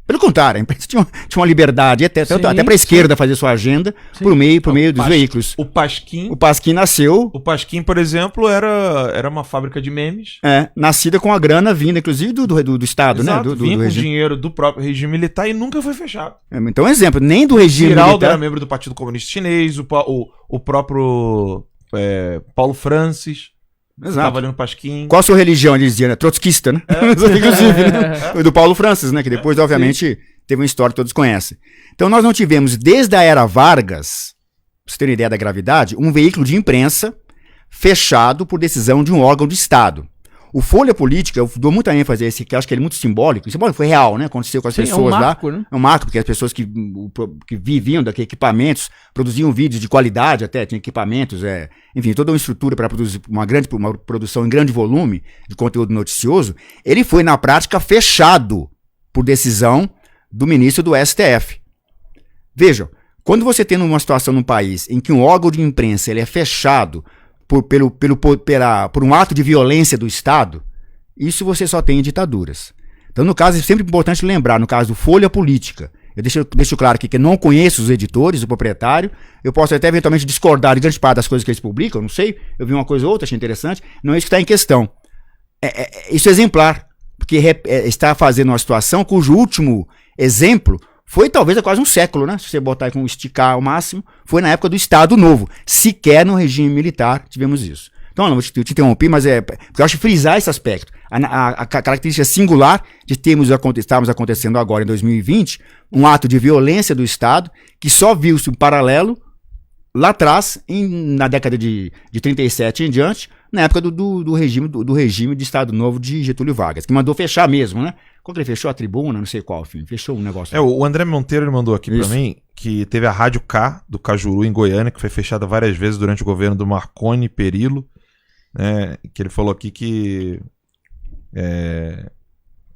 Speaker 3: Pelo contrário, a imprensa tinha uma liberdade, até para a esquerda fazer sua agenda por meio dos veículos.
Speaker 1: O Pasquim.
Speaker 3: O Pasquim nasceu.
Speaker 1: O Pasquim, por exemplo, era uma fábrica de memes.
Speaker 3: Nascida com a grana vinda, inclusive, do Estado,
Speaker 1: Exato,
Speaker 3: né?
Speaker 1: Vinha com
Speaker 3: regime.
Speaker 1: dinheiro do próprio regime militar e nunca foi fechado.
Speaker 3: Então, exemplo, nem do regime
Speaker 1: Giraldo
Speaker 3: militar.
Speaker 1: era membro do Partido Comunista Chinês, o próprio Paulo Francis.
Speaker 3: Exato.
Speaker 1: Estava ali no Pasquim.
Speaker 3: Qual a sua religião? Ele dizia, né? Trotskista, né? Inclusive, né? Do Paulo Francis, né? Que depois, obviamente, teve uma história que todos conhecem. Então, nós não tivemos, desde a era Vargas, pra você ter uma ideia da gravidade, um veículo de imprensa fechado por decisão de um órgão de Estado. O Folha Política, eu dou muita ênfase a esse, que eu acho que ele é muito simbólico. O simbólico foi real, né? Aconteceu com as pessoas
Speaker 2: é um marco,
Speaker 3: lá.
Speaker 2: Né?
Speaker 3: É um marco, porque as pessoas que viviam daqueles equipamentos, produziam vídeos de qualidade até, tinham equipamentos, enfim, toda uma estrutura para produzir uma produção em grande volume de conteúdo noticioso. Ele foi, na prática, fechado por decisão do ministro do STF. Vejam, quando você tem uma situação no país em que um órgão de imprensa ele é fechado por um ato de violência do Estado, isso você só tem em ditaduras. Então, no caso, é sempre importante lembrar, no caso do Folha Política, eu deixo claro aqui que eu não conheço os editores, o proprietário, eu posso até eventualmente discordar de grande parte das coisas que eles publicam, não sei, eu vi uma coisa ou outra, achei interessante, não é isso que está em questão. Isso é exemplar, porque está fazendo uma situação cujo último exemplo foi talvez há quase um século, né? Se você botar com esticar ao máximo, foi na época do Estado Novo. Sequer no regime militar tivemos isso. Então, não vou te interromper, mas porque eu acho frisar esse aspecto. A característica singular de estarmos acontecendo agora em 2020, um ato de violência do Estado, que só viu-se um paralelo lá atrás, na década de 37 em diante, na época do regime de Estado Novo de Getúlio Vargas, que mandou fechar mesmo, né? Quando ele fechou a tribuna, não sei qual, enfim, fechou um negócio.
Speaker 1: O André Monteiro ele mandou aqui pra mim que teve a Rádio K do Cajuru em Goiânia, que foi fechada várias vezes durante o governo do Marconi Perillo, né? Que ele falou aqui que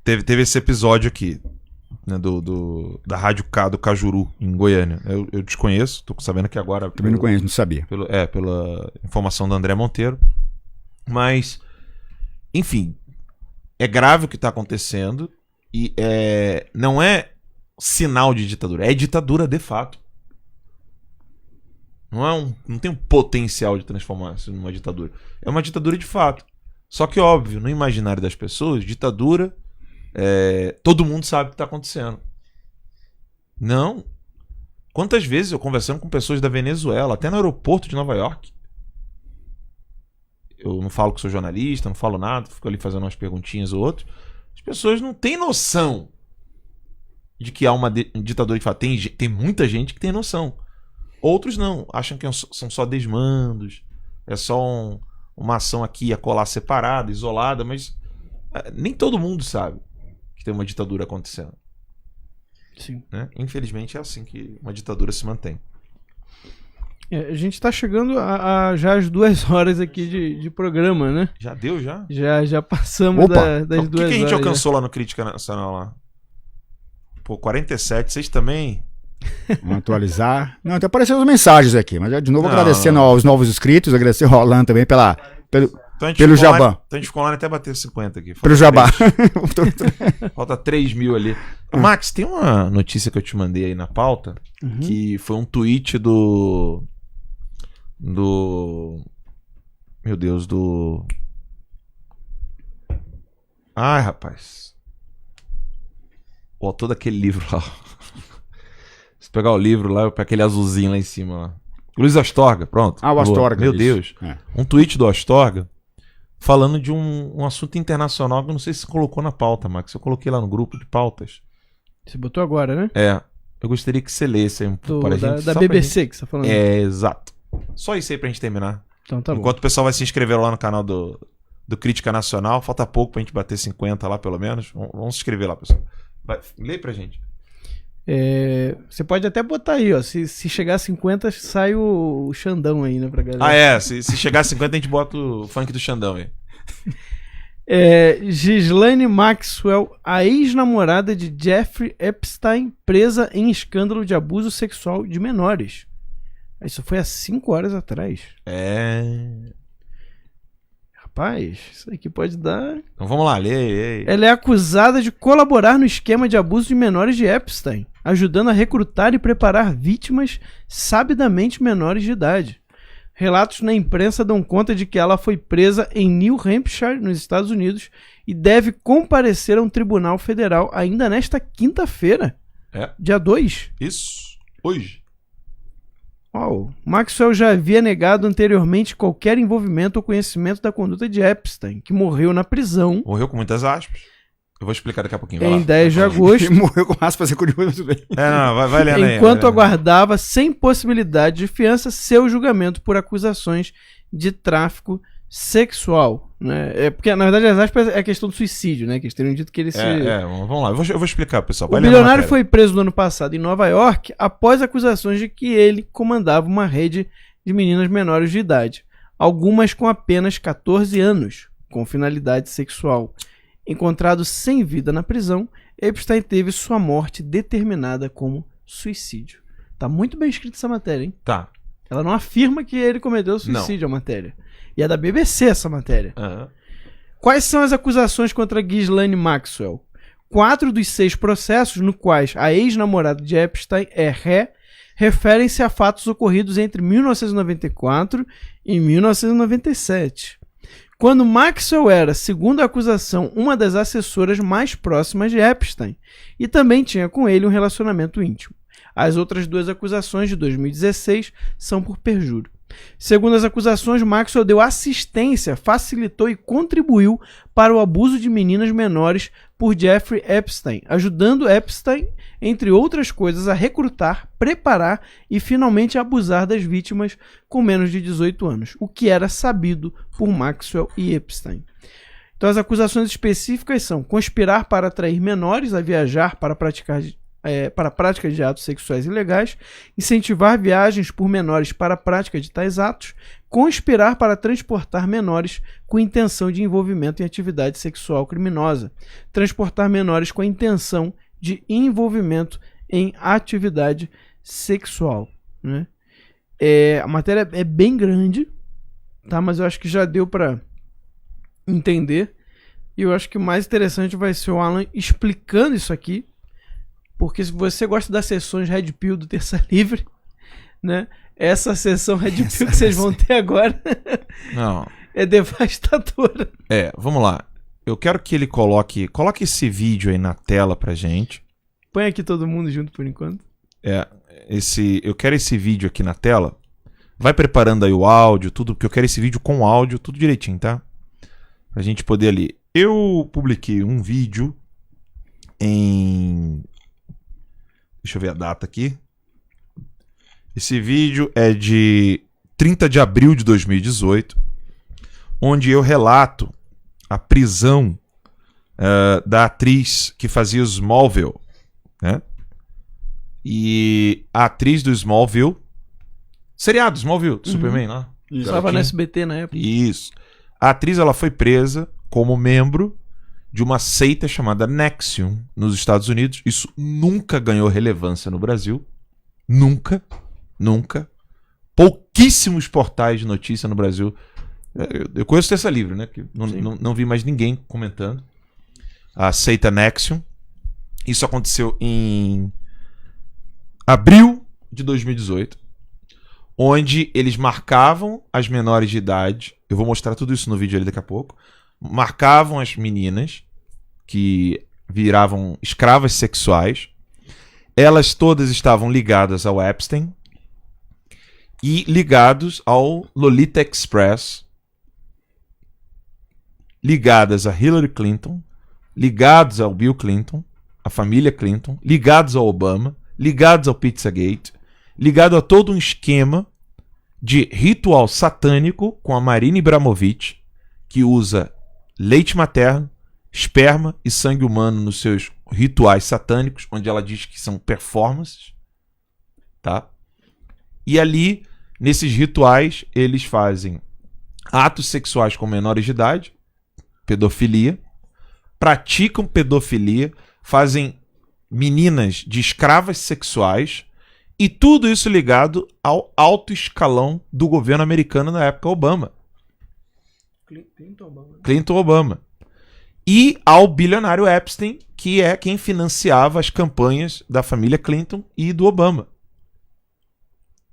Speaker 1: teve esse episódio aqui, né, da Rádio K do Cajuru em Goiânia. Eu desconheço, tô sabendo que agora...
Speaker 3: Também não conheço, não sabia.
Speaker 1: Pela informação do André Monteiro. Mas, enfim, é grave o que está acontecendo e não é sinal de ditadura, é ditadura de fato. Não tem um potencial de transformar-se numa ditadura. É uma ditadura de fato. Só que, óbvio, no imaginário das pessoas, ditadura, todo mundo sabe o que está acontecendo. Não. Quantas vezes eu conversando com pessoas da Venezuela, até no aeroporto de Nova York, eu não falo que sou jornalista, não falo nada, fico ali fazendo umas perguntinhas ou outras. As pessoas não têm noção de que há uma ditadura de fato. Tem muita gente que tem noção. Outros não, acham que são só desmandos, é só uma ação aqui a colar separada, isolada, mas nem todo mundo sabe que tem uma ditadura acontecendo.
Speaker 2: Sim.
Speaker 1: Né? Infelizmente é assim que uma ditadura se mantém.
Speaker 2: A gente tá chegando a já as 2 horas aqui de programa, né?
Speaker 1: Já deu, já?
Speaker 2: Já passamos das 2 horas.
Speaker 1: O que a gente alcançou lá no Crítica Nacional lá? Pô, 47, vocês também...
Speaker 3: Vamos atualizar. Não, até apareceram as mensagens aqui, mas de novo agradecendo aos novos inscritos, agradecer ao Roland também pelo Jabá.
Speaker 1: Então a gente ficou lá até bater 50 aqui.
Speaker 3: Pelo Jabá.
Speaker 1: Falta 3 mil ali. Max, tem uma notícia que eu te mandei aí na pauta, que foi um tweet do... Meu Deus, Ai, rapaz. O autor daquele livro lá. Se pegar o livro lá, para aquele azulzinho lá em cima. Lá. Luiz Astorga, pronto.
Speaker 3: O Astorga.
Speaker 1: Meu Deus. Um tweet do Astorga falando de um assunto internacional que eu não sei se você colocou na pauta, Max. Eu coloquei lá no grupo de pautas.
Speaker 2: Você botou agora, né?
Speaker 1: Eu gostaria que você lesse aí um pouco para a gente.
Speaker 2: Da BBC gente... que você tá falando.
Speaker 1: Exato. Só isso aí pra gente terminar.
Speaker 2: Então tá bom.
Speaker 1: Enquanto o pessoal vai se inscrever lá no canal do Crítica Nacional, falta pouco pra gente bater 50 lá, pelo menos. Vamos se inscrever lá, pessoal. Lê pra gente.
Speaker 2: Você pode até botar aí, ó. Se chegar a 50, sai o Xandão aí, né, pra galera.
Speaker 1: Se chegar a 50, a gente bota o funk do Xandão aí.
Speaker 2: Ghislaine Maxwell, a ex-namorada de Jeffrey Epstein, presa em escândalo de abuso sexual de menores. Isso foi há 5 horas atrás. Rapaz, isso aqui pode dar...
Speaker 1: Então vamos lá, lê.
Speaker 2: Ela é acusada de colaborar no esquema de abuso de menores de Epstein, ajudando a recrutar e preparar vítimas sabidamente menores de idade. Relatos na imprensa dão conta de que ela foi presa em New Hampshire, nos Estados Unidos, e deve comparecer a um tribunal federal ainda nesta quinta-feira, dia 2.
Speaker 1: Isso, hoje.
Speaker 2: Uau. Maxwell já havia negado anteriormente qualquer envolvimento ou conhecimento da conduta de Epstein, que morreu na prisão.
Speaker 1: Morreu com muitas aspas. Eu vou explicar daqui a pouquinho.
Speaker 2: Em 10 de agosto.
Speaker 3: Morreu com aspas, é curioso, tudo bem.
Speaker 1: Vai lendo aí.
Speaker 2: Enquanto aguardava, sem possibilidade de fiança, seu julgamento por acusações de tráfico sexual. Né? Porque, na verdade, as aspas é a questão do suicídio, né? Que eles teriam dito que ele se...
Speaker 1: Vamos lá. Eu vou explicar, pessoal.
Speaker 2: O bilionário foi preso no ano passado em Nova York após acusações de que ele comandava uma rede de meninas menores de idade, algumas com apenas 14 anos, com finalidade sexual. Encontrado sem vida na prisão, Epstein teve sua morte determinada como suicídio. Tá muito bem escrita essa matéria, hein?
Speaker 1: Tá.
Speaker 2: Ela não afirma que ele cometeu suicídio, a matéria. E é da BBC essa matéria.
Speaker 1: Uhum.
Speaker 2: Quais são as acusações contra Ghislaine Maxwell? 4 dos 6 processos, no quais a ex-namorada de Epstein é ré, referem-se a fatos ocorridos entre 1994 e 1997. Quando Maxwell era, segundo a acusação, uma das assessoras mais próximas de Epstein e também tinha com ele um relacionamento íntimo. As outras 2 acusações de 2016 são por perjúrio. Segundo as acusações, Maxwell deu assistência, facilitou e contribuiu para o abuso de meninas menores por Jeffrey Epstein, ajudando Epstein, entre outras coisas, a recrutar, preparar e finalmente abusar das vítimas com menos de 18 anos, o que era sabido por Maxwell e Epstein. Então as acusações específicas são conspirar para atrair menores a viajar para a prática de atos sexuais ilegais, incentivar viagens por menores para a prática de tais atos, conspirar para transportar menores com intenção de envolvimento em atividade sexual criminosa, transportar menores com a intenção de envolvimento em atividade sexual. Né? A matéria é bem grande, tá? Mas eu acho que já deu para entender. E eu acho que o mais interessante vai ser o Alan explicando isso aqui. Porque se você gosta das sessões Red Pill do Terça Livre, né? Essa sessão Red Pill que vocês vão ter agora
Speaker 1: não.
Speaker 2: É devastadora.
Speaker 1: Vamos lá. Eu quero que ele coloque esse vídeo aí na tela pra gente.
Speaker 2: Põe aqui todo mundo junto por enquanto.
Speaker 1: Eu quero esse vídeo aqui na tela. Vai preparando aí o áudio, tudo, porque eu quero esse vídeo com áudio, tudo direitinho, tá? Pra gente poder ali. Eu publiquei um vídeo em... Deixa eu ver a data aqui. Esse vídeo é de 30 de abril de 2018, onde eu relato a prisão da atriz que fazia Smallville, né? E a atriz do Smallville, seriado Smallville, Superman lá.
Speaker 2: Estava no SBT na época.
Speaker 1: Isso. A atriz ela foi presa como membro de uma seita chamada NXIVM nos Estados Unidos. Isso nunca ganhou relevância no Brasil. Nunca. Pouquíssimos portais de notícia no Brasil. Eu conheço Terça Livre, né? Que não vi mais ninguém comentando. A seita NXIVM. Isso aconteceu em abril de 2018. Onde eles marcavam as menores de idade. Eu vou mostrar tudo isso no vídeo ali daqui a pouco. Marcavam as meninas que viravam escravas sexuais. Elas todas estavam ligadas ao Epstein e ligados ao Lolita Express, ligadas a Hillary Clinton, ligados ao Bill Clinton, a família Clinton, ligados ao Obama, ligados ao Pizzagate, ligado a todo um esquema de ritual satânico com a Marina Abramovic, que usa leite materno, esperma e sangue humano nos seus rituais satânicos, onde ela diz que são performances, tá? E ali, nesses rituais, eles fazem atos sexuais com menores de idade, pedofilia, praticam pedofilia, fazem meninas de escravas sexuais, e tudo isso ligado ao alto escalão do governo americano na época Obama. Clinton Obama. E ao bilionário Epstein, que é quem financiava as campanhas da família Clinton e do Obama.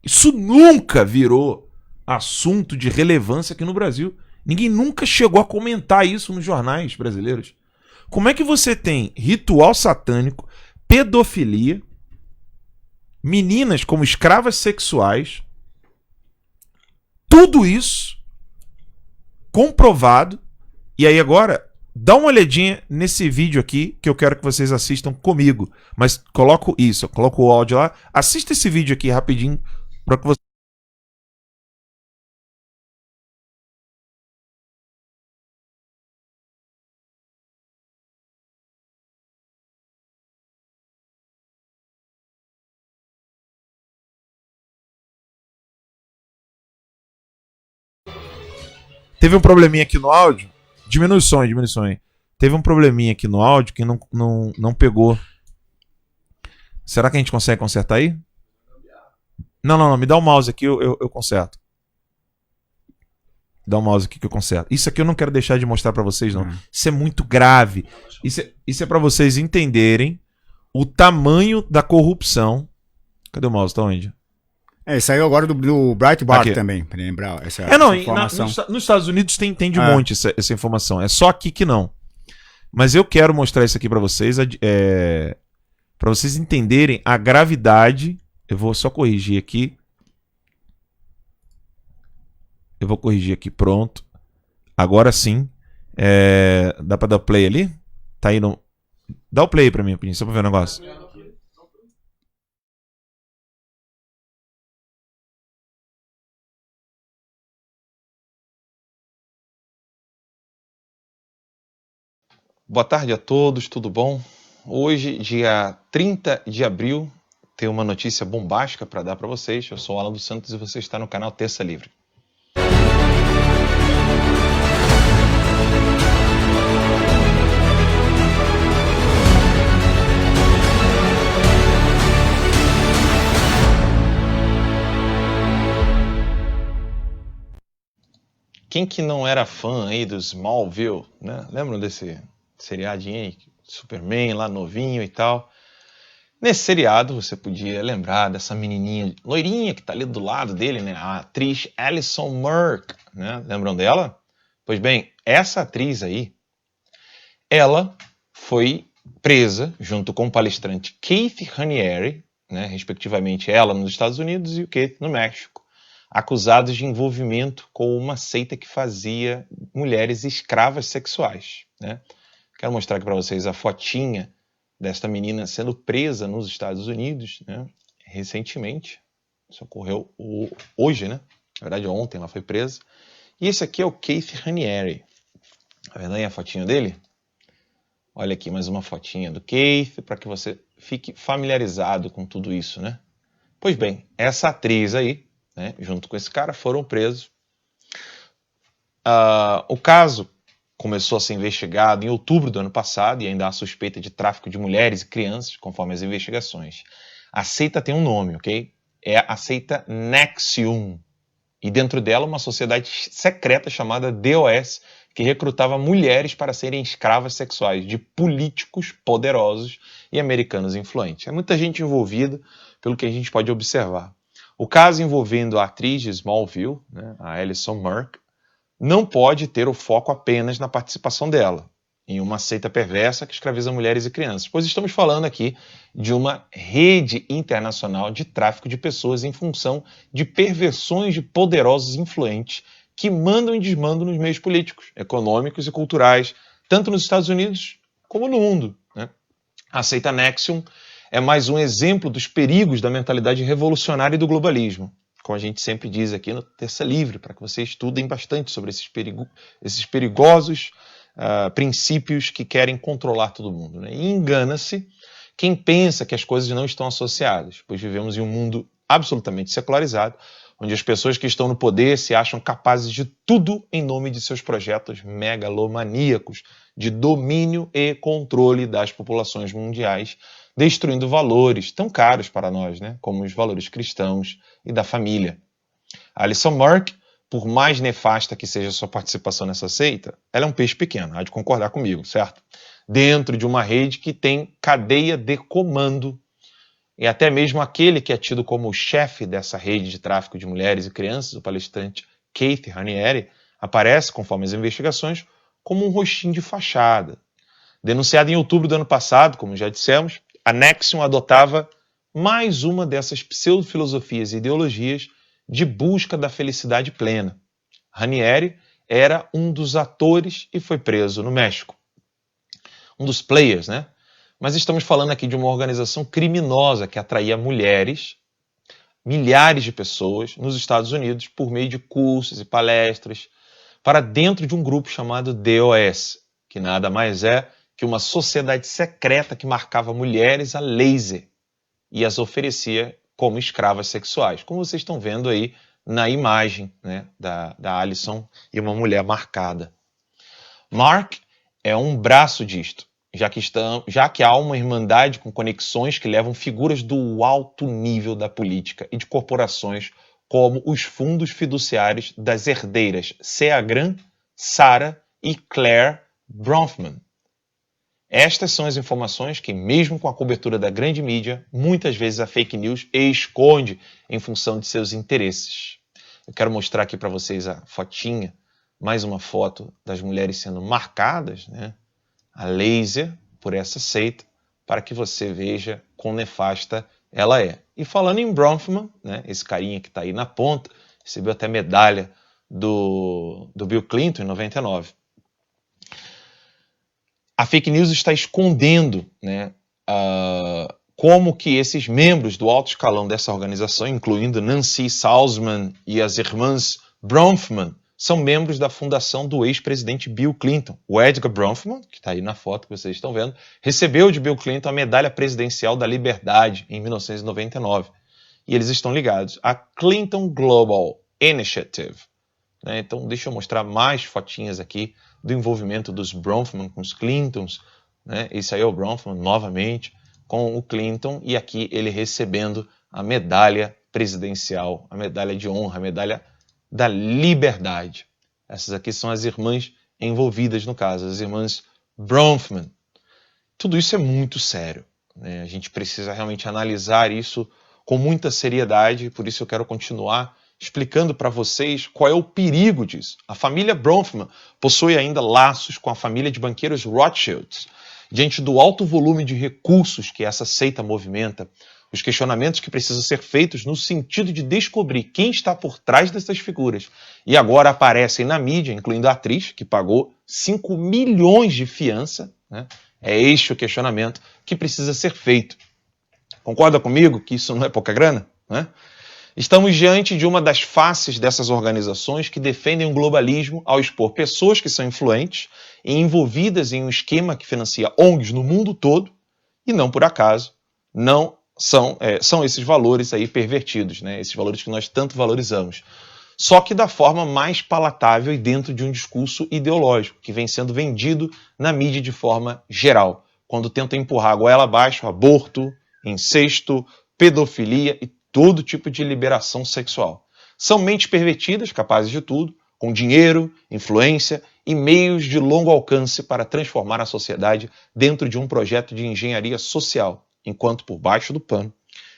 Speaker 1: Isso nunca virou assunto de relevância aqui no Brasil. Ninguém nunca chegou a comentar isso nos jornais brasileiros. Como é que você tem ritual satânico, pedofilia, meninas como escravas sexuais, tudo isso comprovado, e aí agora dá uma olhadinha nesse vídeo aqui que eu quero que vocês assistam comigo, mas coloco o áudio lá, assista esse vídeo aqui rapidinho para que você... Teve um probleminha aqui no áudio. Diminui o som. Teve um probleminha aqui no áudio que não pegou. Será que a gente consegue consertar aí? Não. Me dá o mouse aqui, eu conserto. Dá o mouse aqui que eu conserto. Isso aqui eu não quero deixar de mostrar pra vocês, não. Isso é muito grave. Isso é pra vocês entenderem o tamanho da corrupção. Cadê o mouse? Tá onde?
Speaker 3: Saiu agora do Breitbart
Speaker 1: aqui
Speaker 3: também, pra lembrar essa
Speaker 1: informação. Nos Estados Unidos tem de monte essa informação. É só aqui que não. Mas eu quero mostrar isso aqui pra vocês, para vocês entenderem a gravidade. Eu vou só corrigir aqui. Eu vou corrigir aqui, pronto. Agora sim. Dá pra dar play ali? Tá aí no... Dá o play pra mim, só pra ver o negócio. Boa tarde a todos, tudo bom? Hoje, dia 30 de abril, tem uma notícia bombástica para dar para vocês. Eu sou o Alan dos Santos e você está no canal Terça Livre. Quem que não era fã aí do Smallville, né? Lembram desse seriadinho aí, Superman lá novinho e tal? Nesse seriado você podia lembrar dessa menininha loirinha que tá ali do lado dele, né? A atriz Alison Murk, né? Lembram dela? Pois bem, essa atriz aí, ela foi presa junto com o palestrante Keith Raniere, né? Respectivamente ela nos Estados Unidos e o Keith no México, acusados de envolvimento com uma seita que fazia mulheres escravas sexuais, né? Quero mostrar aqui para vocês a fotinha desta menina sendo presa nos Estados Unidos, né? Recentemente. Isso ocorreu hoje, né? Na verdade, ontem ela foi presa. E esse aqui é o Keith Raniere. Tá vendo aí a fotinha dele? Olha aqui mais uma fotinha do Keith para que você fique familiarizado com tudo isso, né? Pois bem, essa atriz aí, né, junto com esse cara, foram presos. O caso começou a ser investigado em outubro do ano passado e ainda há suspeita de tráfico de mulheres e crianças, conforme as investigações. A seita tem um nome, ok? É a seita NXIVM. E dentro dela uma sociedade secreta chamada DOS, que recrutava mulheres para serem escravas sexuais de políticos poderosos e americanos influentes. É muita gente envolvida, pelo que a gente pode observar. O caso envolvendo a atriz de Smallville, né, a Alison Murk, não pode ter o foco apenas na participação dela em uma seita perversa que escraviza mulheres e crianças, pois estamos falando aqui de uma rede internacional de tráfico de pessoas em função de perversões de poderosos influentes que mandam e desmandam nos meios políticos, econômicos e culturais, tanto nos Estados Unidos como no mundo, né? A seita NXIVM é mais um exemplo dos perigos da mentalidade revolucionária e do globalismo, como a gente sempre diz aqui no Terça Livre, para que vocês estudem bastante sobre esses perigosos princípios que querem controlar todo mundo, né? E engana-se quem pensa que as coisas não estão associadas, pois vivemos em um mundo absolutamente secularizado, onde as pessoas que estão no poder se acham capazes de tudo em nome de seus projetos megalomaníacos de domínio e controle das populações mundiais, destruindo valores tão caros para nós, né, como os valores cristãos e da família. Alison Murk
Speaker 4: por mais nefasta que seja a sua participação nessa seita, ela é um peixe pequeno, há de concordar comigo, certo? Dentro de uma rede que tem cadeia de comando. E até mesmo aquele que é tido como o chefe dessa rede de tráfico de mulheres e crianças, o palestrante Keith Raniere, aparece, conforme as investigações, como um rostinho de fachada. Denunciado em outubro do ano passado, como já dissemos, a Nexium adotava mais uma dessas pseudo-filosofias e ideologias de busca da felicidade plena. Raniere era um dos atores e foi preso no México. Um dos players, né? Mas estamos falando aqui de uma organização criminosa que atraía mulheres, milhares de pessoas nos Estados Unidos por meio de cursos e palestras para dentro de um grupo chamado DOS, que nada mais é que uma sociedade secreta que marcava mulheres a laser e as oferecia como escravas sexuais, como vocês estão vendo aí na imagem, né, da Alison e uma mulher marcada. Mark é um braço disto, já que há uma irmandade com conexões que levam figuras do alto nível da política e de corporações como os fundos fiduciários das herdeiras Sea Grant, Sarah e Claire Bronfman. Estas são as informações que, mesmo com a cobertura da grande mídia, muitas vezes a fake news esconde em função de seus interesses. Eu quero mostrar aqui para vocês a fotinha, mais uma foto das mulheres sendo marcadas, né, a laser por essa seita, para que você veja quão nefasta ela é. E falando em Bronfman, né, esse carinha que está aí na ponta, recebeu até medalha do Bill Clinton em 99. A fake news está escondendo, né, como que esses membros do alto escalão dessa organização, incluindo Nancy Salzman e as irmãs Bronfman, são membros da fundação do ex-presidente Bill Clinton. O Edgar Bronfman, que está aí na foto que vocês estão vendo, recebeu de Bill Clinton a Medalha Presidencial da Liberdade em 1999. E eles estão ligados à Clinton Global Initiative. Né? Então, deixa eu mostrar mais fotinhas aqui do envolvimento dos Bronfman com os Clintons. Né? Esse aí é o Bronfman, novamente, com o Clinton, e aqui ele recebendo a medalha presidencial, a medalha de honra, a medalha da liberdade. Essas aqui são as irmãs envolvidas no caso, as irmãs Bronfman. Tudo isso é muito sério, né? A gente precisa realmente analisar isso com muita seriedade, por isso eu quero continuar explicando para vocês qual é o perigo disso. A família Bronfman possui ainda laços com a família de banqueiros Rothschilds. Diante do alto volume de recursos que essa seita movimenta, os questionamentos que precisam ser feitos no sentido de descobrir quem está por trás dessas figuras e agora aparecem na mídia, incluindo a atriz, que pagou 5 milhões de fiança, né? É este o questionamento que precisa ser feito. Concorda comigo que isso não é pouca grana? Né? Estamos diante de uma das faces dessas organizações que defendem o globalismo ao expor pessoas que são influentes e envolvidas em um esquema que financia ONGs no mundo todo e não por acaso não são esses valores aí pervertidos, né? Esses valores que nós tanto valorizamos. Só que da forma mais palatável e dentro de um discurso ideológico que vem sendo vendido na mídia de forma geral, quando tenta empurrar a goela abaixo aborto, incesto, pedofilia e todo tipo de liberação sexual. São mentes pervertidas, capazes de tudo, com dinheiro, influência e meios de longo alcance para transformar a sociedade dentro de um projeto de engenharia social, enquanto por baixo do pano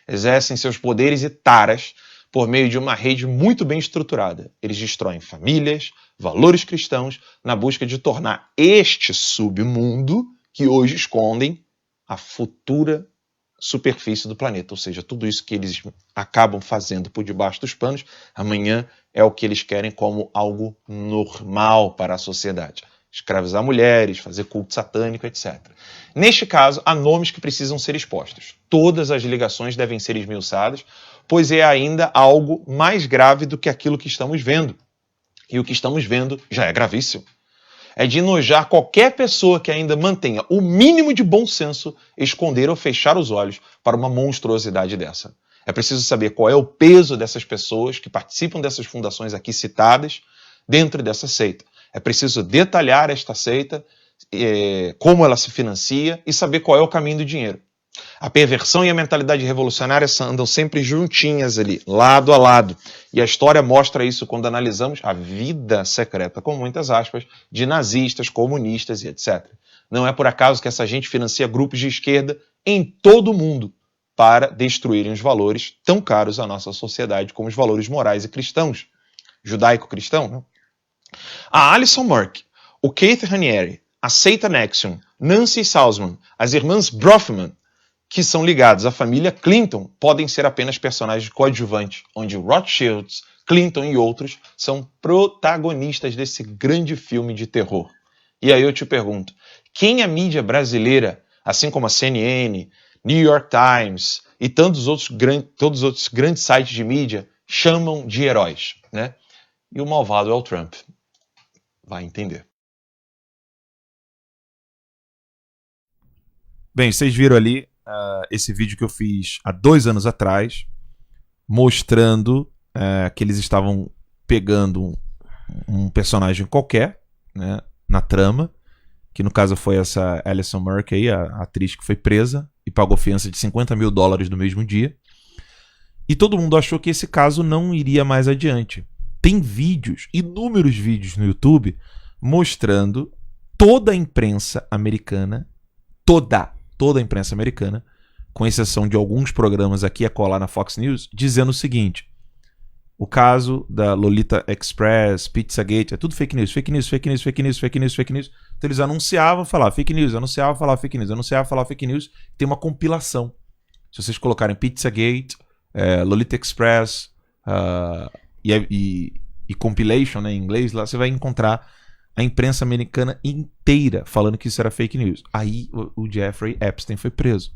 Speaker 4: exercem seus poderes e taras por meio de uma rede muito bem estruturada. Eles destroem famílias, valores cristãos, na busca de tornar este submundo que hoje escondem a futura superfície do planeta. Ou seja, tudo isso que eles acabam fazendo por debaixo dos panos, amanhã é o que eles querem como algo normal para a sociedade. Escravizar mulheres, fazer culto satânico, etc. Neste caso, há nomes que precisam ser expostos. Todas as ligações devem ser esmiuçadas, pois é ainda algo mais grave do que aquilo que estamos vendo. E o que estamos vendo já é gravíssimo. É de enojar qualquer pessoa que ainda mantenha o mínimo de bom senso esconder ou fechar os olhos para uma monstruosidade dessa. É preciso saber qual é o peso dessas pessoas que participam dessas fundações aqui citadas dentro dessa seita. É preciso detalhar esta seita, como ela se financia e saber qual é o caminho do dinheiro. A perversão e a mentalidade revolucionária andam sempre juntinhas ali, lado a lado. E a história mostra isso quando analisamos a vida secreta, com muitas aspas, de nazistas, comunistas e etc. Não é por acaso que essa gente financia grupos de esquerda em todo o mundo para destruírem os valores tão caros à nossa sociedade como os valores morais e cristãos. Judaico-cristão, né? A Alison Murk, o Keith Raniere, a Satan Action, Nancy Salzman, as irmãs Bronfman, que são ligados à família Clinton, podem ser apenas personagens coadjuvantes, onde Rothschilds, Clinton e outros são protagonistas desse grande filme de terror. E aí eu te pergunto, quem a mídia brasileira, assim como a CNN, New York Times e todos os outros grandes sites de mídia, chamam de heróis, né? E o malvado é o Trump. Vai entender.
Speaker 1: Bem, vocês viram ali esse vídeo que eu fiz há 2 anos atrás, mostrando que eles estavam pegando um personagem qualquer, né, na trama, que no caso foi essa Alison Murk aí, a atriz que foi presa e pagou fiança de $50 mil no mesmo dia. E todo mundo achou que esse caso não iria mais adiante. Tem vídeos, inúmeros vídeos no YouTube, mostrando toda a imprensa americana, toda a imprensa americana, com exceção de alguns programas aqui a colar na Fox News, dizendo o seguinte: o caso da Lolita Express, Pizzagate, é tudo fake news, fake news, fake news, fake news, fake news, fake news. Então eles anunciavam, falavam fake news, anunciavam, falavam fake news, anunciavam, falavam fake news. Tem uma compilação. Se vocês colocarem Pizzagate, Lolita Express e compilation, né, em inglês, lá você vai encontrar a imprensa americana inteira falando que isso era fake news. Aí o Jeffrey Epstein foi preso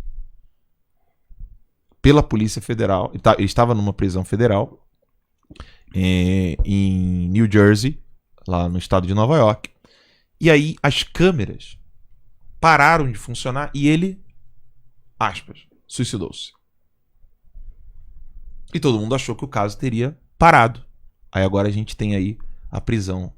Speaker 1: pela Polícia Federal. Ele estava numa prisão federal em New Jersey, lá no estado de Nova York. E aí as câmeras pararam de funcionar e ele, aspas, suicidou-se. E todo mundo achou que o caso teria parado. Aí agora a gente tem aí a prisão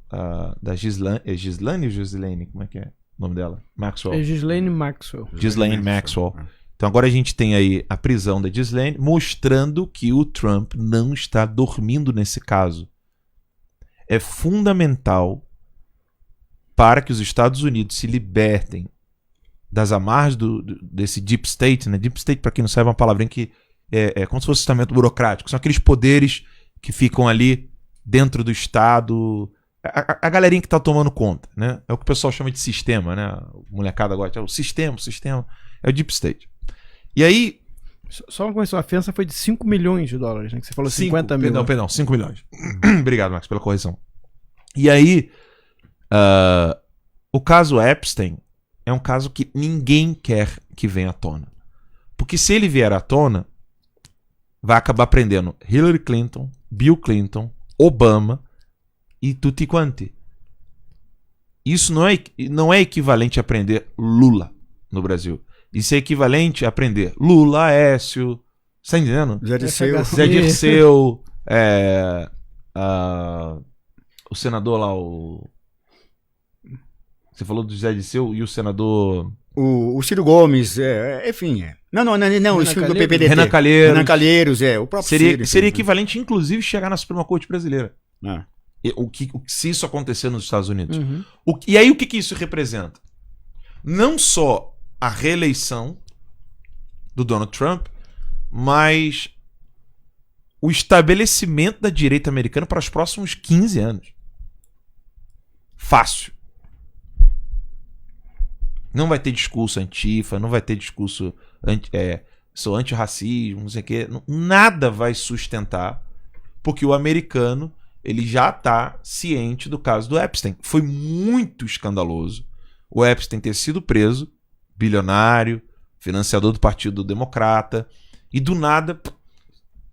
Speaker 1: da Ghislaine. É Ghislaine ou Ghislaine? Como é que é o nome dela? Maxwell.
Speaker 2: É Ghislaine Maxwell.
Speaker 1: Ghislaine Maxwell. Então agora a gente tem aí a prisão da Ghislaine, mostrando que o Trump não está dormindo nesse caso. É fundamental para que os Estados Unidos se libertem das amarras desse Deep State, né? Deep State, para quem não sabe, é uma palavrinha que é como se fosse um estamento burocrático. São aqueles poderes que ficam ali dentro do Estado, a galerinha que está tomando conta, né? É o que o pessoal chama de sistema, né? O molecada agora é o sistema, é o Deep State. E aí...
Speaker 2: Só uma coisa, a fiança foi de $5 milhões, né? Que você falou 50 mil.
Speaker 1: Perdão, 5 milhões. Obrigado, Max, pela correção. E aí, o caso Epstein é um caso que ninguém quer que venha à tona. Porque se ele vier à tona, vai acabar prendendo Hillary Clinton, Bill Clinton, Obama e tutti quanti. Isso não é equivalente a prender Lula no Brasil. Isso é equivalente a prender Lula, Aécio, você tá entendendo? Zé Dirceu, o senador lá, você falou do Zé Dirceu e o senador...
Speaker 3: O Ciro Gomes, enfim. Não, o Ciro do PPDT.
Speaker 1: Renan Calheiros,
Speaker 3: o próprio Ciro.
Speaker 1: Seria equivalente, inclusive, chegar na Suprema Corte Brasileira. Se isso acontecer nos Estados Unidos.
Speaker 2: Uhum.
Speaker 1: E aí o que isso representa? Não só a reeleição do Donald Trump, mas o estabelecimento da direita americana para os próximos 15 anos. Fácil. Não vai ter discurso antifa, não vai ter discurso sou antirracismo, não sei o quê. Nada vai sustentar, porque o americano ele já está ciente do caso do Epstein. Foi muito escandaloso o Epstein ter sido preso, bilionário, financiador do Partido Democrata, e do nada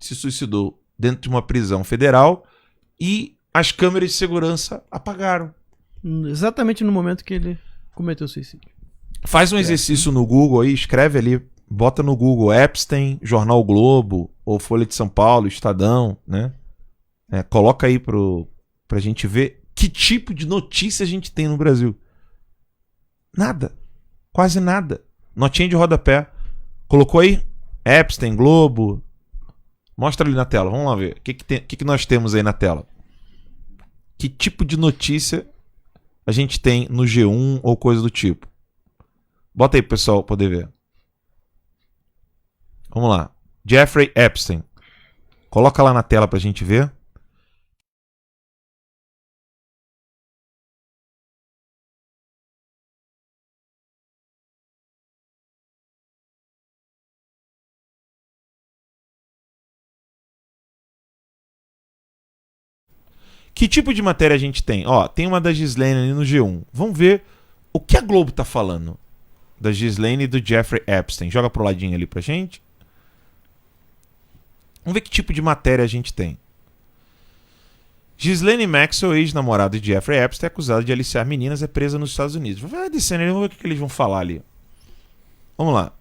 Speaker 1: se suicidou dentro de uma prisão federal e as câmeras de segurança apagaram.
Speaker 2: Exatamente no momento que ele cometeu suicídio.
Speaker 1: Faz um exercício no Google aí, escreve ali, bota no Google Epstein, Jornal Globo, ou Folha de São Paulo, Estadão, né? Coloca aí pra gente ver que tipo de notícia a gente tem no Brasil. Nada. Quase nada. Notinha de rodapé. Colocou aí? Epstein, Globo. Mostra ali na tela, vamos lá ver. O que nós temos aí na tela? Que tipo de notícia a gente tem no G1 ou coisa do tipo? Bota aí pro pessoal poder ver. Vamos lá. Jeffrey Epstein. Coloca lá na tela pra gente ver. Que tipo de matéria a gente tem? Ó, tem uma da Ghislaine ali no G1. Vamos ver o que a Globo tá falando da Ghislaine e do Jeffrey Epstein. Joga pro ladinho ali pra gente. Vamos ver que tipo de matéria a gente tem. Ghislaine Maxwell, ex-namorada de Jeffrey Epstein, é acusada de aliciar meninas, é presa nos Estados Unidos. Vai descendo ali, vamos ver o que eles vão falar ali. Vamos lá.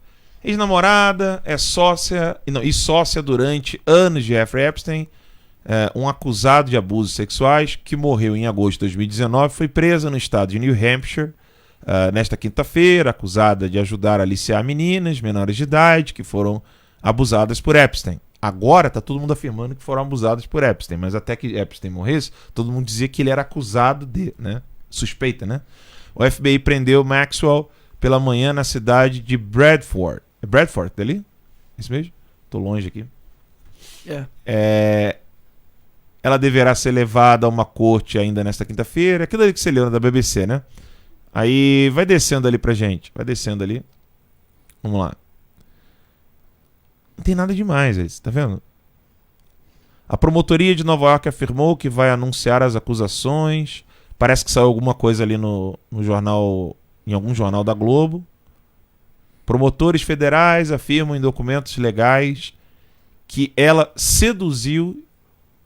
Speaker 1: Ex-namorada, é sócia, e sócia durante anos de Jeffrey Epstein. Um acusado de abusos sexuais que morreu em agosto de 2019 foi presa no estado de New Hampshire nesta quinta-feira, acusada de ajudar a aliciar meninas menores de idade que foram abusadas por Epstein. Agora está todo mundo afirmando que foram abusadas por Epstein, mas até que Epstein morresse, todo mundo dizia que ele era acusado de, né? Suspeita, né? O FBI prendeu Maxwell pela manhã na cidade de Bradford. É Bradford, dali? Isso mesmo? Tô longe aqui. Ela deverá ser levada a uma corte ainda nesta quinta-feira. Aquilo ali que você leu da BBC, né? Aí vai descendo ali pra gente. Vai descendo ali. Vamos lá. Não tem nada demais aí, tá vendo? A promotoria de Nova York afirmou que vai anunciar as acusações. Parece que saiu alguma coisa ali no jornal, em algum jornal da Globo. Promotores federais afirmam em documentos legais que ela seduziu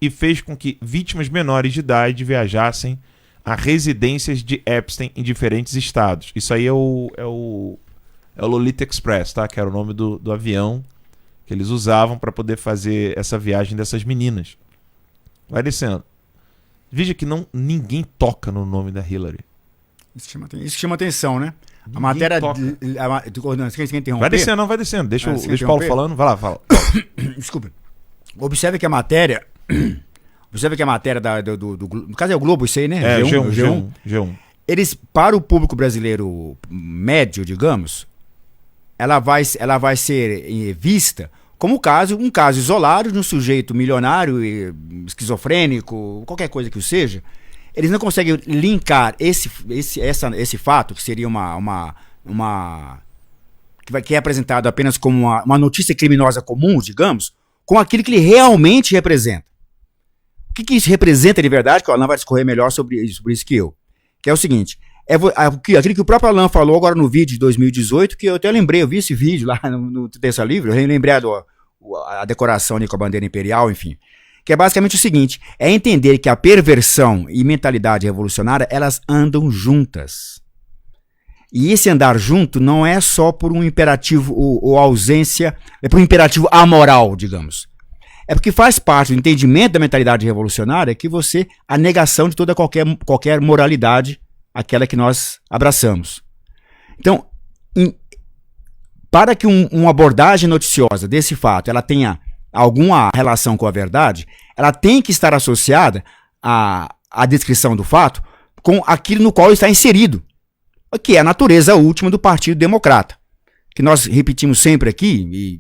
Speaker 1: e fez com que vítimas menores de idade viajassem a residências de Epstein em diferentes estados. Isso aí é o Lolita Express, tá? Que era o nome do avião que eles usavam para poder fazer essa viagem dessas meninas. Vai descendo. Veja que ninguém toca no nome da Hillary.
Speaker 3: Isso chama atenção, né?
Speaker 1: Ninguém
Speaker 3: A matéria...
Speaker 1: toca.
Speaker 3: Você quer interromper?
Speaker 1: Vai descendo, não, vai descendo. Deixa o Paulo falando. Vai lá, fala.
Speaker 3: Desculpa. Observe que a matéria... no caso é o Globo, isso aí, né?
Speaker 1: G1.
Speaker 3: Eles, para o público brasileiro médio, digamos, ela vai ser vista como um caso isolado de um sujeito milionário, esquizofrênico, qualquer coisa que o seja. Eles não conseguem linkar esse fato, que seria que é apresentado apenas como uma notícia criminosa comum, digamos, com aquilo que ele realmente representa. O que isso representa de verdade, que o Alan vai discorrer melhor sobre isso que eu. Que é o seguinte, aquilo que o próprio Alan falou agora no vídeo de 2018, que eu até lembrei, eu vi esse vídeo lá no Terça Livre, eu lembrei a decoração ali com a bandeira imperial, enfim. Que é basicamente o seguinte, é entender que a perversão e mentalidade revolucionária, elas andam juntas. E esse andar junto não é só por um imperativo ou ausência, é por um imperativo amoral, digamos. É porque faz parte do entendimento da mentalidade revolucionária a negação de toda qualquer moralidade, aquela que nós abraçamos. Então, para que uma abordagem noticiosa desse fato ela tenha alguma relação com a verdade, ela tem que estar associada à descrição do fato com aquilo no qual está inserido, que é a natureza última do Partido Democrata, que nós repetimos sempre aqui,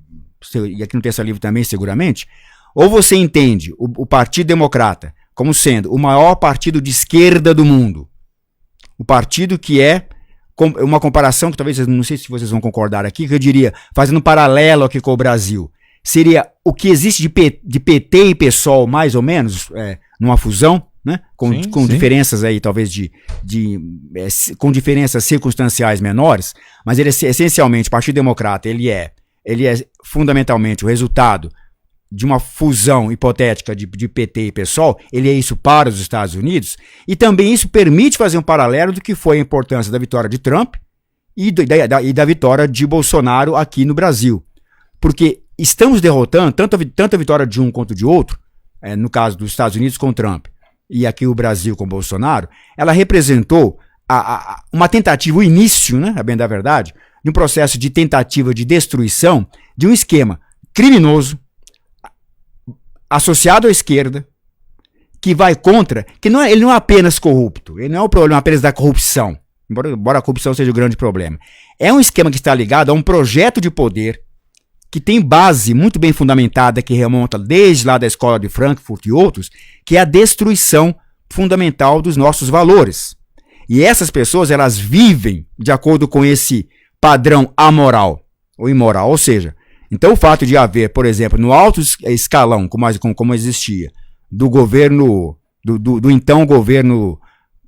Speaker 3: e aqui no Terça Livre também seguramente. Ou você entende o Partido Democrata como sendo o maior partido de esquerda do mundo, o partido que é uma comparação que talvez, não sei se vocês vão concordar aqui, que eu diria, fazendo um paralelo aqui com o Brasil, seria o que existe de PT e PSOL, mais ou menos, numa fusão, né? Com diferenças aí, talvez com diferenças circunstanciais menores, mas ele essencialmente, o Partido Democrata, ele é fundamentalmente o resultado de uma fusão hipotética de PT e PSOL. Ele é isso para os Estados Unidos, e também isso permite fazer um paralelo do que foi a importância da vitória de Trump e da vitória de Bolsonaro aqui no Brasil. Porque estamos derrotando tanto a vitória de um quanto de outro, no caso dos Estados Unidos com Trump e aqui o Brasil com Bolsonaro, ela representou uma tentativa, o início, né, a bem da verdade, de um processo de tentativa de destruição de um esquema criminoso, associado à esquerda, que vai contra, que ele não é apenas corrupto, ele não é o problema apenas da corrupção, embora a corrupção seja o grande problema. É um esquema que está ligado a um projeto de poder que tem base muito bem fundamentada, que remonta desde lá da escola de Frankfurt e outros, que é a destruição fundamental dos nossos valores. E essas pessoas, elas vivem de acordo com esse padrão amoral ou imoral. Ou seja, então o fato de haver, por exemplo, no alto escalão, como existia, do governo, do então governo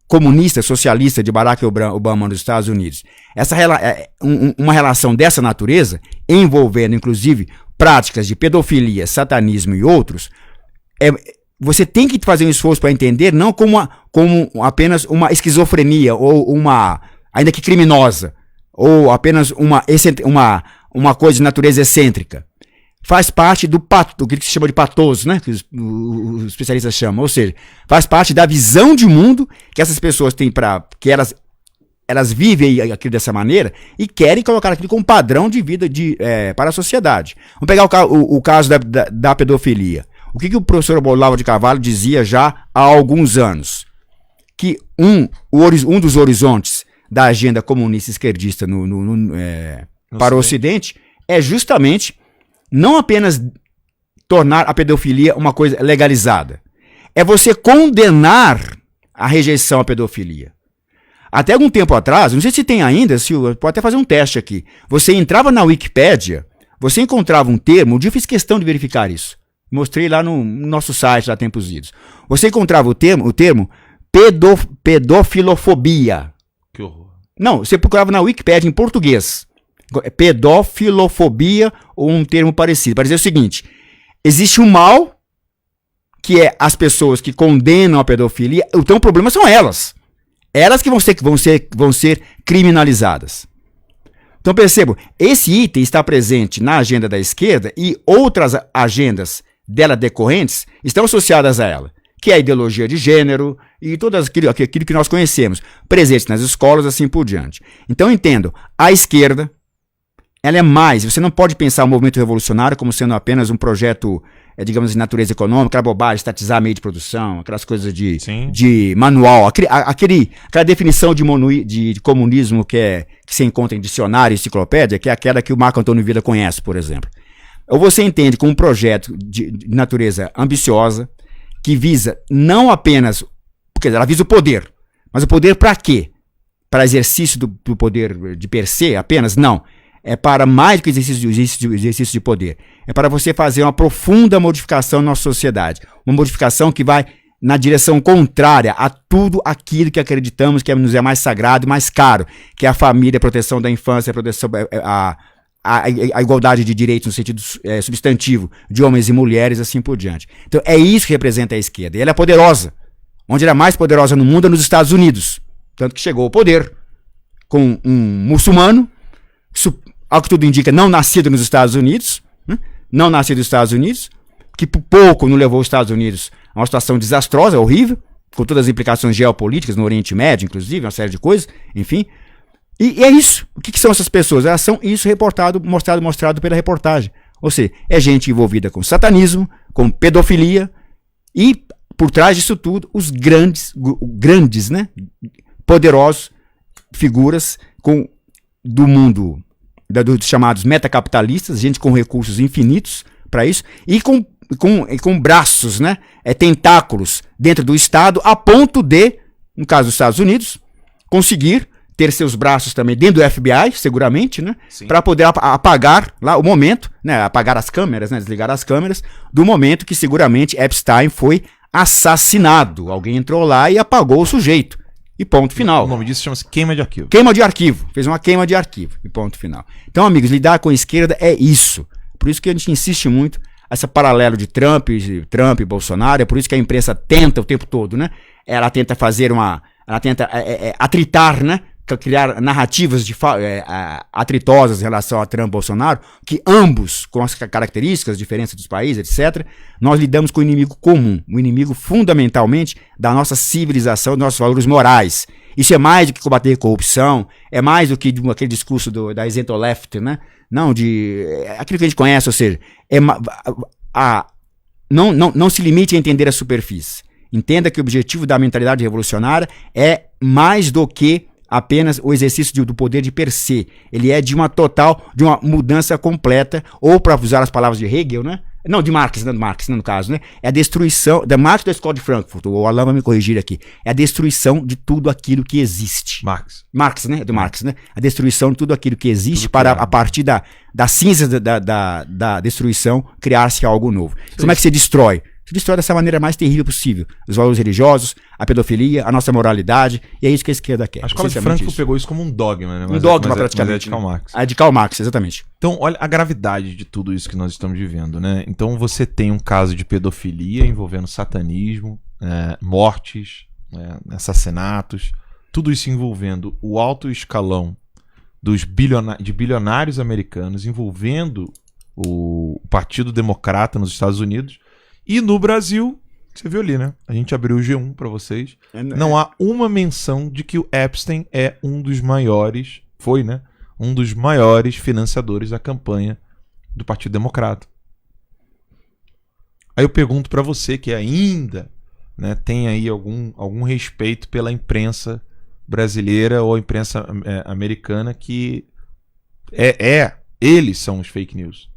Speaker 3: comunista, socialista de Barack Obama nos Estados Unidos, uma relação dessa natureza, envolvendo inclusive práticas de pedofilia, satanismo e outros, você tem que fazer um esforço para entender não como apenas uma esquizofrenia ou ainda que criminosa, ou apenas uma coisa de natureza excêntrica. Faz parte do que se chama de patoso, né? Que os especialistas chamam. Ou seja, faz parte da visão de mundo que essas pessoas têm que elas vivem aquilo dessa maneira e querem colocar aquilo como padrão de vida para a sociedade. Vamos pegar o caso da pedofilia. O que o professor Olavo de Carvalho dizia já há alguns anos? Que um dos horizontes da agenda comunista esquerdista para o Ocidente é justamente não apenas tornar a pedofilia uma coisa legalizada, é você condenar a rejeição à pedofilia. Até algum tempo atrás, não sei se tem ainda, pode até fazer um teste aqui, você entrava na Wikipédia, você encontrava um termo, um dia eu fiz questão de verificar isso, mostrei lá no nosso site, lá Tempos Idos. Você encontrava o termo pedofilofobia.
Speaker 1: Que horror.
Speaker 3: Não, você procurava na Wikipédia em português. Pedofilofobia ou um termo parecido. Para dizer o seguinte, existe um mal, que é as pessoas que condenam a pedofilia, então o problema são elas. Elas que vão ser criminalizadas. Então percebam, esse item está presente na agenda da esquerda e outras agendas dela decorrentes estão associadas a ela, que é a ideologia de gênero e tudo aquilo que nós conhecemos, presentes nas escolas, assim por diante. Então entendo, a esquerda, ela é mais, você não pode pensar o movimento revolucionário como sendo apenas um projeto, digamos, de natureza econômica, aquela bobagem, estatizar meio de produção, aquelas coisas de manual, aquela definição de comunismo que se encontra em dicionário e enciclopédia, que é aquela que o Marco Antônio Villa conhece, por exemplo. Ou você entende como um projeto de natureza ambiciosa, que visa não apenas, porque ela visa o poder, mas o poder para quê? Para exercício do poder de per se apenas? Não. É para mais do que exercício de poder. É para você fazer uma profunda modificação na nossa sociedade. Uma modificação que vai na direção contrária a tudo aquilo que acreditamos que nos é mais sagrado e mais caro, que é a família, a proteção da infância, a proteção, a igualdade de direitos no sentido substantivo de homens e mulheres, assim por diante. Então é isso que representa a esquerda. E ela é poderosa. Onde ela é mais poderosa no mundo é nos Estados Unidos. Tanto que chegou ao poder com um muçulmano, ao que tudo indica, não nascido nos Estados Unidos, que por pouco não levou os Estados Unidos a uma situação desastrosa, horrível, com todas as implicações geopolíticas no Oriente Médio, inclusive, uma série de coisas, enfim. E é isso. O que são essas pessoas? Elas são isso mostrado pela reportagem. Ou seja, é gente envolvida com satanismo, com pedofilia, e por trás disso tudo, os grandes, né, poderosos figuras do mundo dos chamados metacapitalistas, gente com recursos infinitos para isso, e com braços, né, tentáculos dentro do Estado, a ponto de, no caso dos Estados Unidos, conseguir ter seus braços também dentro do FBI, seguramente, né, para poder apagar lá o momento, né, apagar as câmeras, né, desligar as câmeras, do momento que seguramente Epstein foi assassinado. Alguém entrou lá e apagou o sujeito. E ponto final.
Speaker 1: O nome disso chama-se queima de arquivo.
Speaker 3: Queima de arquivo. Fez uma queima de arquivo. E ponto final. Então, amigos, lidar com a esquerda é isso. Por isso que a gente insiste muito esse paralelo de Trump e Bolsonaro. É por isso que a imprensa tenta o tempo todo, né? Ela tenta fazer ela tenta atritar, né? Criar narrativas atritosas em relação a Trump e Bolsonaro, que ambos, com as características, diferenças dos países, etc., nós lidamos com o inimigo comum, o inimigo fundamentalmente da nossa civilização, dos nossos valores morais. Isso é mais do que combater corrupção, é mais do que aquele discurso da isento left, né? Não, aquilo que a gente conhece, ou seja, não se limite a entender a superfície. Entenda que o objetivo da mentalidade revolucionária é mais do que apenas o exercício do poder de per se. Ele é de uma mudança completa, ou para usar as palavras de Hegel, né? Não, de Marx, no caso, né? É a destruição, da Marx da Escola de Frankfurt, o Alan vai me corrigir aqui, é a destruição de tudo aquilo que existe. Marx, né? É do Marx, né? A destruição de tudo aquilo que existe para, a partir da cinza da destruição, criar-se algo novo. Como é que se destrói? Se destrói dessa maneira mais terrível possível. Os valores religiosos, a pedofilia, a nossa moralidade, e é isso que a esquerda quer.
Speaker 1: A escola de Frankfurt pegou isso como um dogma, né?
Speaker 3: Um dogma, praticamente.
Speaker 1: É de Karl Marx.
Speaker 3: É de Karl Marx, exatamente.
Speaker 1: Então, olha a gravidade de tudo isso que nós estamos vivendo, né? Então, você tem um caso de pedofilia envolvendo satanismo, mortes, assassinatos, tudo isso envolvendo o alto escalão de bilionários americanos, envolvendo o Partido Democrata nos Estados Unidos. E no Brasil, você viu ali, né? A gente abriu o G1 para vocês. Não há uma menção de que o Epstein é um dos maiores, um dos maiores financiadores da campanha do Partido Democrata. Aí eu pergunto para você que ainda, né, tem aí algum respeito pela imprensa brasileira ou a imprensa americana, que eles são os fake news.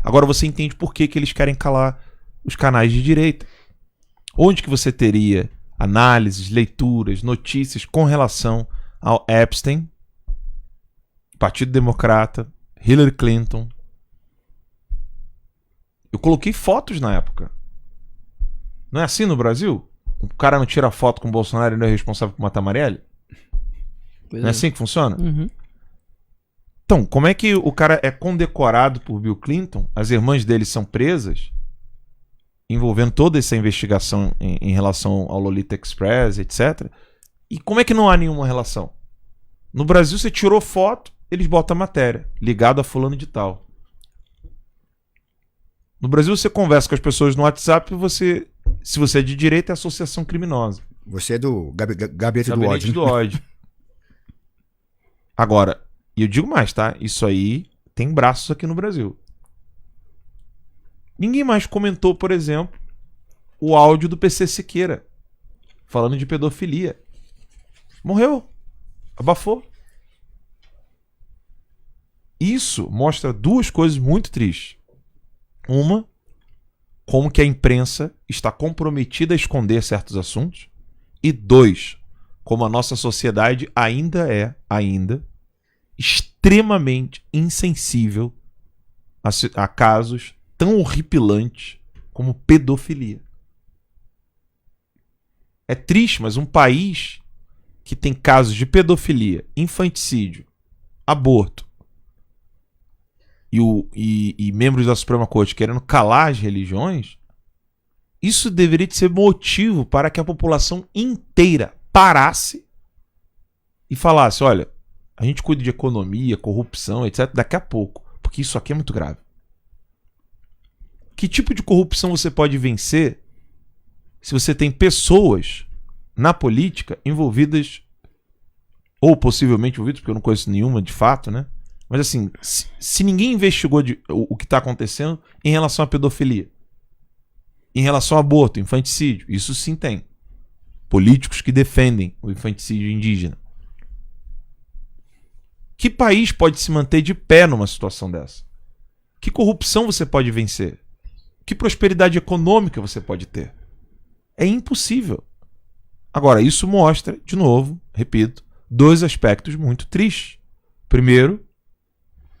Speaker 1: Agora você entende por que eles querem calar os canais de direita. Onde que você teria análises, leituras, notícias com relação ao Epstein, Partido Democrata, Hillary Clinton? Eu coloquei fotos na época. Não é assim no Brasil? O cara não tira foto com o Bolsonaro e não é responsável por matar Marielle? Não é assim que funciona?
Speaker 2: Uhum.
Speaker 1: Então, como é que o cara é condecorado por Bill Clinton, as irmãs dele são presas, envolvendo toda essa investigação em relação ao Lolita Express, etc. E como é que não há nenhuma relação? No Brasil, você tirou foto, eles botam a matéria, ligado a fulano de tal. No Brasil, você conversa com as pessoas no WhatsApp e se você é de direita, é associação criminosa.
Speaker 3: Você é do gabinete
Speaker 1: do ódio. Agora, e eu digo mais, tá? Isso aí tem braços aqui no Brasil. Ninguém mais comentou, por exemplo, o áudio do PC Siqueira falando de pedofilia. Morreu. Abafou. Isso mostra duas coisas muito tristes. Uma, como que a imprensa está comprometida a esconder certos assuntos. E dois, como a nossa sociedade ainda é extremamente insensível a casos tão horripilantes como pedofilia. É triste, mas um país que tem casos de pedofilia, infanticídio, aborto e membros da Suprema Corte querendo calar as religiões, isso deveria ser motivo para que a população inteira parasse e falasse: olha, a gente cuida de economia, corrupção, etc. daqui a pouco, porque isso aqui é muito grave. Que tipo de corrupção você pode vencer se você tem pessoas na política envolvidas, ou possivelmente envolvidas, porque eu não conheço nenhuma de fato, né? Mas assim, se ninguém investigou o que está acontecendo em relação à pedofilia, em relação ao aborto, infanticídio, isso sim tem. Políticos que defendem o infanticídio indígena. Que país pode se manter de pé numa situação dessa? Que corrupção você pode vencer? Que prosperidade econômica você pode ter? É impossível. Agora, isso mostra, de novo, repito, dois aspectos muito tristes. Primeiro,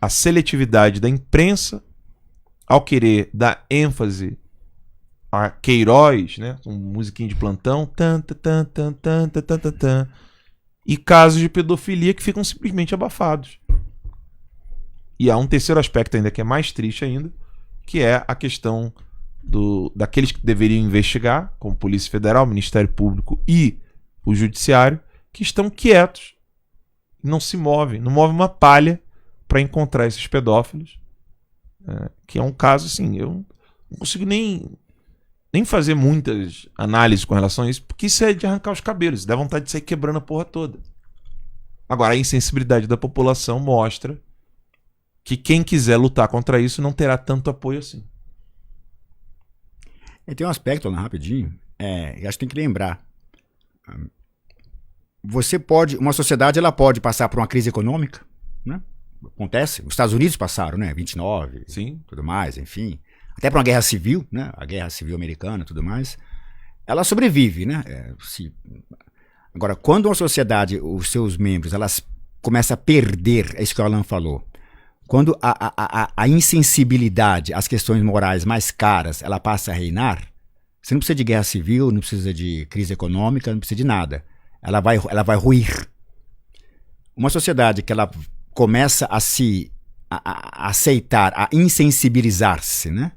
Speaker 1: a seletividade da imprensa ao querer dar ênfase a Queiroz, né, com musiquinha de plantão, e casos de pedofilia que ficam simplesmente abafados. E há um terceiro aspecto ainda que é mais triste ainda, que é a questão daqueles que deveriam investigar, como Polícia Federal, Ministério Público e o Judiciário, que estão quietos, não se movem, não movem uma palha para encontrar esses pedófilos, que é um caso assim, eu não consigo nem nem fazer muitas análises com relação a isso, porque isso é de arrancar os cabelos, dá vontade de sair quebrando a porra toda. Agora, a insensibilidade da população mostra que quem quiser lutar contra isso não terá tanto apoio assim.
Speaker 3: E tem um aspecto, Alan, rapidinho, eu acho que tem que lembrar. Uma sociedade ela pode passar por uma crise econômica, né? Acontece, os Estados Unidos passaram, né? 29,
Speaker 1: Sim.
Speaker 3: Tudo mais, enfim. Até para uma guerra civil, né? A guerra civil americana, tudo mais. Ela sobrevive, né? Agora, quando uma sociedade, os seus membros, elas começam a perder, é isso que o Alan falou. Quando a insensibilidade às questões morais mais caras, ela passa a reinar, você não precisa de guerra civil, não precisa de crise econômica, não precisa de nada. Ela vai ruir. Uma sociedade que ela começa a aceitar, a insensibilizar-se, né?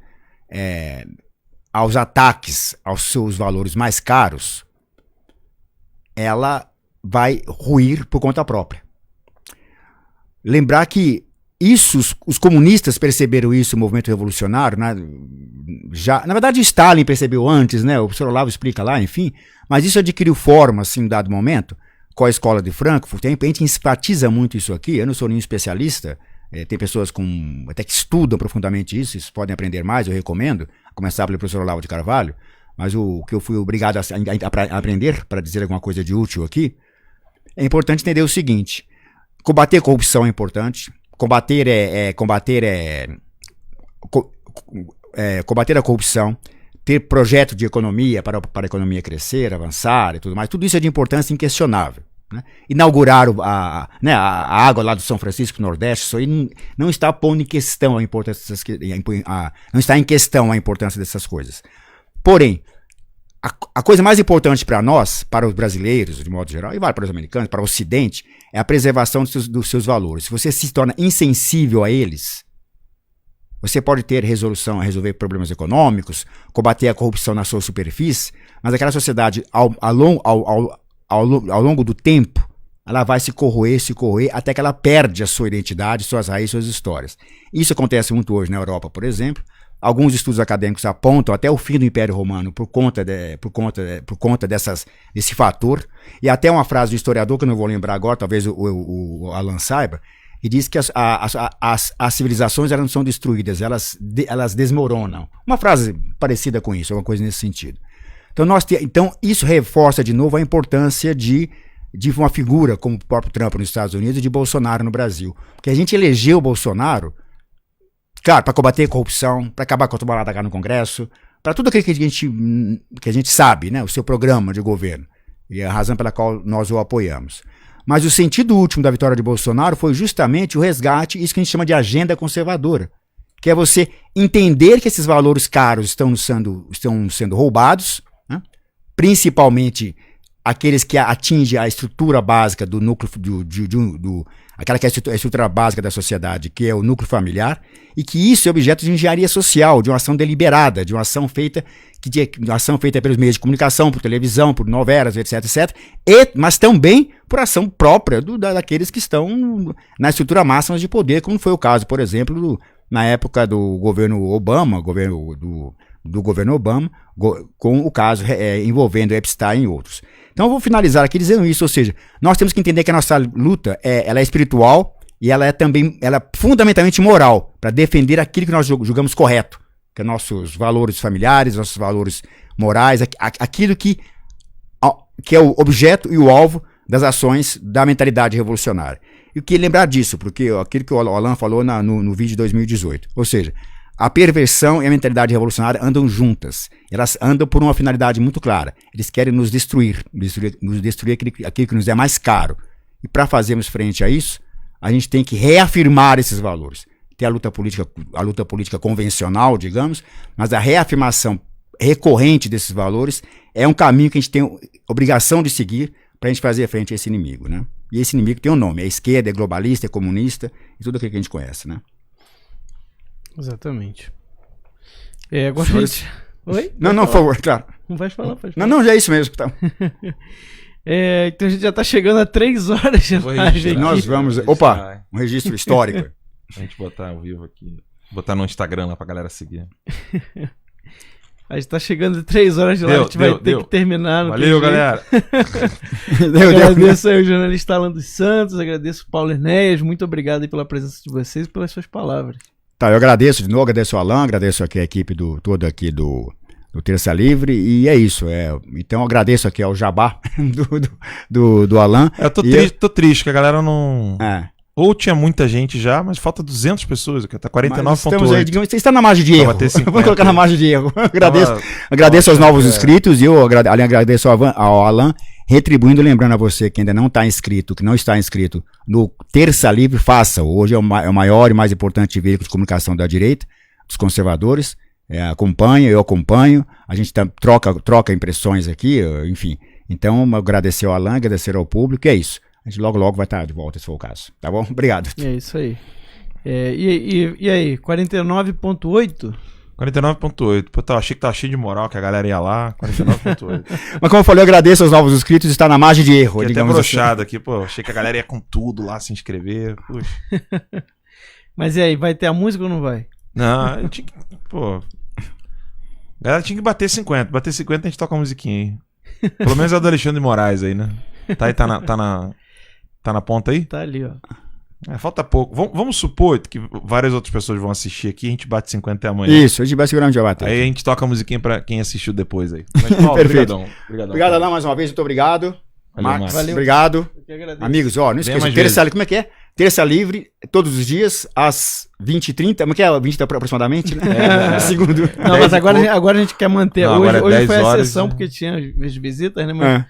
Speaker 3: Aos ataques aos seus valores mais caros, ela vai ruir por conta própria. Lembrar que os comunistas perceberam isso, o movimento revolucionário, né? Na verdade, Stalin percebeu antes, né? O professor Olavo explica lá, enfim, mas isso adquiriu forma, assim, em dado momento, com a escola de Frankfurt. A gente enfatiza muito isso aqui, eu não sou nenhum especialista, tem pessoas até que estudam profundamente isso, vocês podem aprender mais, eu recomendo, a começar pelo professor Olavo de Carvalho, mas o que eu fui obrigado a aprender, para dizer alguma coisa de útil aqui, é importante entender o seguinte: combater a corrupção é importante, combater a corrupção, ter projeto de economia para a economia crescer, avançar e tudo mais, tudo isso é de importância inquestionável. Né? Inaugurar a água lá do São Francisco Nordeste, isso aí não está pondo em questão a importância não está em questão a importância dessas coisas. Porém, a coisa mais importante para nós, para os brasileiros, de modo geral, e vale para os americanos, para o Ocidente, é a preservação dos seus valores. Se você se torna insensível a eles, você pode ter resolver problemas econômicos, combater a corrupção na sua superfície, mas aquela sociedade, ao longo do tempo, ela vai se corroer, até que ela perde a sua identidade, suas raízes, suas histórias. Isso acontece muito hoje na Europa, por exemplo. Alguns estudos acadêmicos apontam até o fim do Império Romano por conta desse fator. E até uma frase do historiador, que eu não vou lembrar agora, talvez o Alan saiba, que diz que as civilizações elas não são destruídas, elas desmoronam. Uma frase parecida com isso, alguma coisa nesse sentido. Então isso reforça de novo a importância de uma figura como o próprio Trump nos Estados Unidos e de Bolsonaro no Brasil. Porque a gente elegeu o Bolsonaro, claro, para combater a corrupção, para acabar com a tomada cá no Congresso, para tudo aquilo que a gente sabe, né, o seu programa de governo, e a razão pela qual nós o apoiamos. Mas o sentido último da vitória de Bolsonaro foi justamente o resgate, isso que a gente chama de agenda conservadora, que é você entender que esses valores caros estão sendo roubados, né, principalmente aqueles que atingem a estrutura básica do núcleo, aquela que é a estrutura básica da sociedade, que é o núcleo familiar, e que isso é objeto de engenharia social, de uma ação deliberada, de uma ação feita pelos meios de comunicação, por televisão, por novelas, etc, mas também por ação própria daqueles que estão na estrutura máxima de poder, como foi o caso, por exemplo, na época do governo Obama, do governo Obama, com o caso envolvendo Epstein e outros. Então eu vou finalizar aqui dizendo isso, ou seja, nós temos que entender que a nossa luta ela é espiritual e ela é fundamentalmente moral, para defender aquilo que nós julgamos correto, que é nossos valores familiares, nossos valores morais, aquilo que é o objeto e o alvo das ações da mentalidade revolucionária. E eu queria lembrar disso, porque aquilo que o Alan falou no vídeo de 2018, ou seja, a perversão e a mentalidade revolucionária andam juntas. Elas andam por uma finalidade muito clara. Eles querem nos destruir aquilo que nos é mais caro. E para fazermos frente a isso, a gente tem que reafirmar esses valores. Tem a luta política convencional, digamos, mas a reafirmação recorrente desses valores é um caminho que a gente tem obrigação de seguir para a gente fazer frente a esse inimigo, né? E esse inimigo tem um nome, é esquerda, é globalista, é comunista, e tudo aquilo que a gente conhece, né?
Speaker 2: Exatamente. Agora a gente... Oi?
Speaker 3: Não, por favor, claro.
Speaker 2: Não vai falar, pode falar.
Speaker 3: Não, já é isso mesmo. Tá.
Speaker 2: Então a gente já tá chegando a 3 horas de live.
Speaker 3: Nós vamos... Opa, um registro histórico.
Speaker 1: A gente botar ao vivo aqui. Botar no Instagram lá pra galera seguir.
Speaker 2: A gente tá chegando de 3 horas de lá, a gente vai ter que terminar.
Speaker 1: Valeu, galera.
Speaker 2: Agradeço aí o jornalista Alan dos Santos, agradeço o Paulo Enéas, muito obrigado aí pela presença de vocês e pelas suas palavras.
Speaker 3: Tá, eu agradeço de novo, agradeço ao Alan, agradeço aqui a equipe toda aqui do Terça Livre, e é isso. Então eu agradeço aqui ao Jabá do Alan.
Speaker 1: Eu tô triste, que a galera não... Ou tinha muita gente já, mas falta 200 pessoas, tá 49,8.
Speaker 3: Você está na margem de erro. Vamos colocar na margem de erro. Agradeço aos novos inscritos, e eu agradeço ao Alan, retribuindo, lembrando a você que ainda não está inscrito, que não está inscrito no Terça Livre, faça. Hoje é o maior e mais importante veículo de comunicação da direita, dos conservadores. Eu acompanho, a gente troca impressões aqui, enfim. Então, agradecer ao Alan, agradecer ao público, é isso. A gente logo vai estar de volta, se for o caso. Tá bom? Obrigado.
Speaker 2: É isso aí. E aí, 49,8?
Speaker 1: 49,8. Pô, achei que tava cheio de moral, que a galera ia lá. 49,8.
Speaker 3: Mas como eu falei, eu agradeço aos novos inscritos, está na margem de erro.
Speaker 1: Fiquei até broxado aqui, pô. Achei que a galera ia com tudo lá, se inscrever. Puxa.
Speaker 2: Mas e aí, vai ter a música ou não vai?
Speaker 1: Não, eu tinha que... Pô... A galera tinha que bater 50. Bater 50 a gente toca uma musiquinha aí. Pelo menos a do Alexandre de Moraes aí, né? Tá aí, tá na ponta aí?
Speaker 2: Tá ali, ó.
Speaker 1: Falta pouco. Vamos supor que várias outras pessoas vão assistir aqui e a gente bate 50 até amanhã.
Speaker 3: Isso, a gente vai segurar onde já bater.
Speaker 1: Aí a gente toca a musiquinha pra quem assistiu depois aí. Mas, Paulo,
Speaker 3: perfeito.
Speaker 1: Obrigadão,
Speaker 3: Alan, mais uma vez, muito obrigado.
Speaker 1: Marcos,
Speaker 2: valeu.
Speaker 3: Obrigado. Amigos, não esqueça, Terça Livre, como é que é? Terça Livre, todos os dias, às 20h30, como é que é? 20 aproximadamente, né? Segundo.
Speaker 2: Não, mas agora a gente quer manter.
Speaker 1: Não,
Speaker 2: hoje foi a
Speaker 1: horas,
Speaker 2: exceção, porque tinha as visitas, né? Mas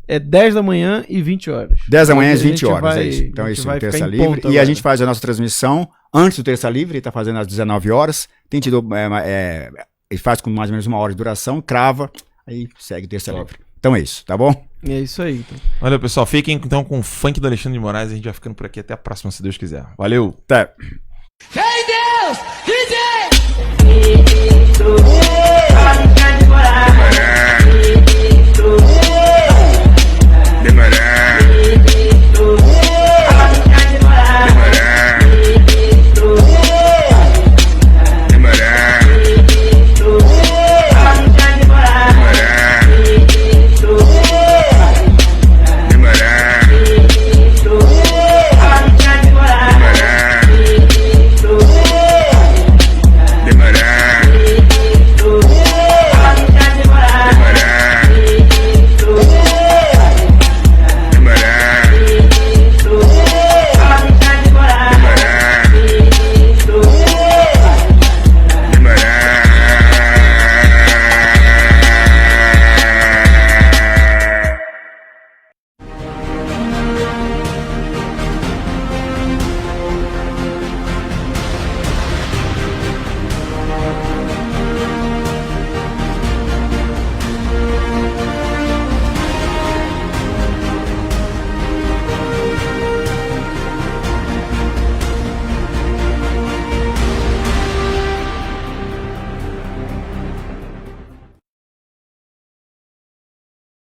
Speaker 2: é 10 da manhã e 20 horas.
Speaker 3: 10 da manhã e 20 horas, é isso. Então é isso, Terça Livre. E a gente faz a nossa transmissão antes do Terça Livre, tá fazendo às 19 horas. Tem tido, ele faz com mais ou menos 1 hora de duração, crava, aí segue o Terça Livre. Então é isso, tá bom?
Speaker 2: É isso aí. Então.
Speaker 1: Valeu, pessoal. Fiquem então com o funk do Alexandre de Moraes. A gente vai ficando por aqui. Até a próxima, se Deus quiser. Valeu!
Speaker 3: Até!
Speaker 5: Hey Deus! DJ!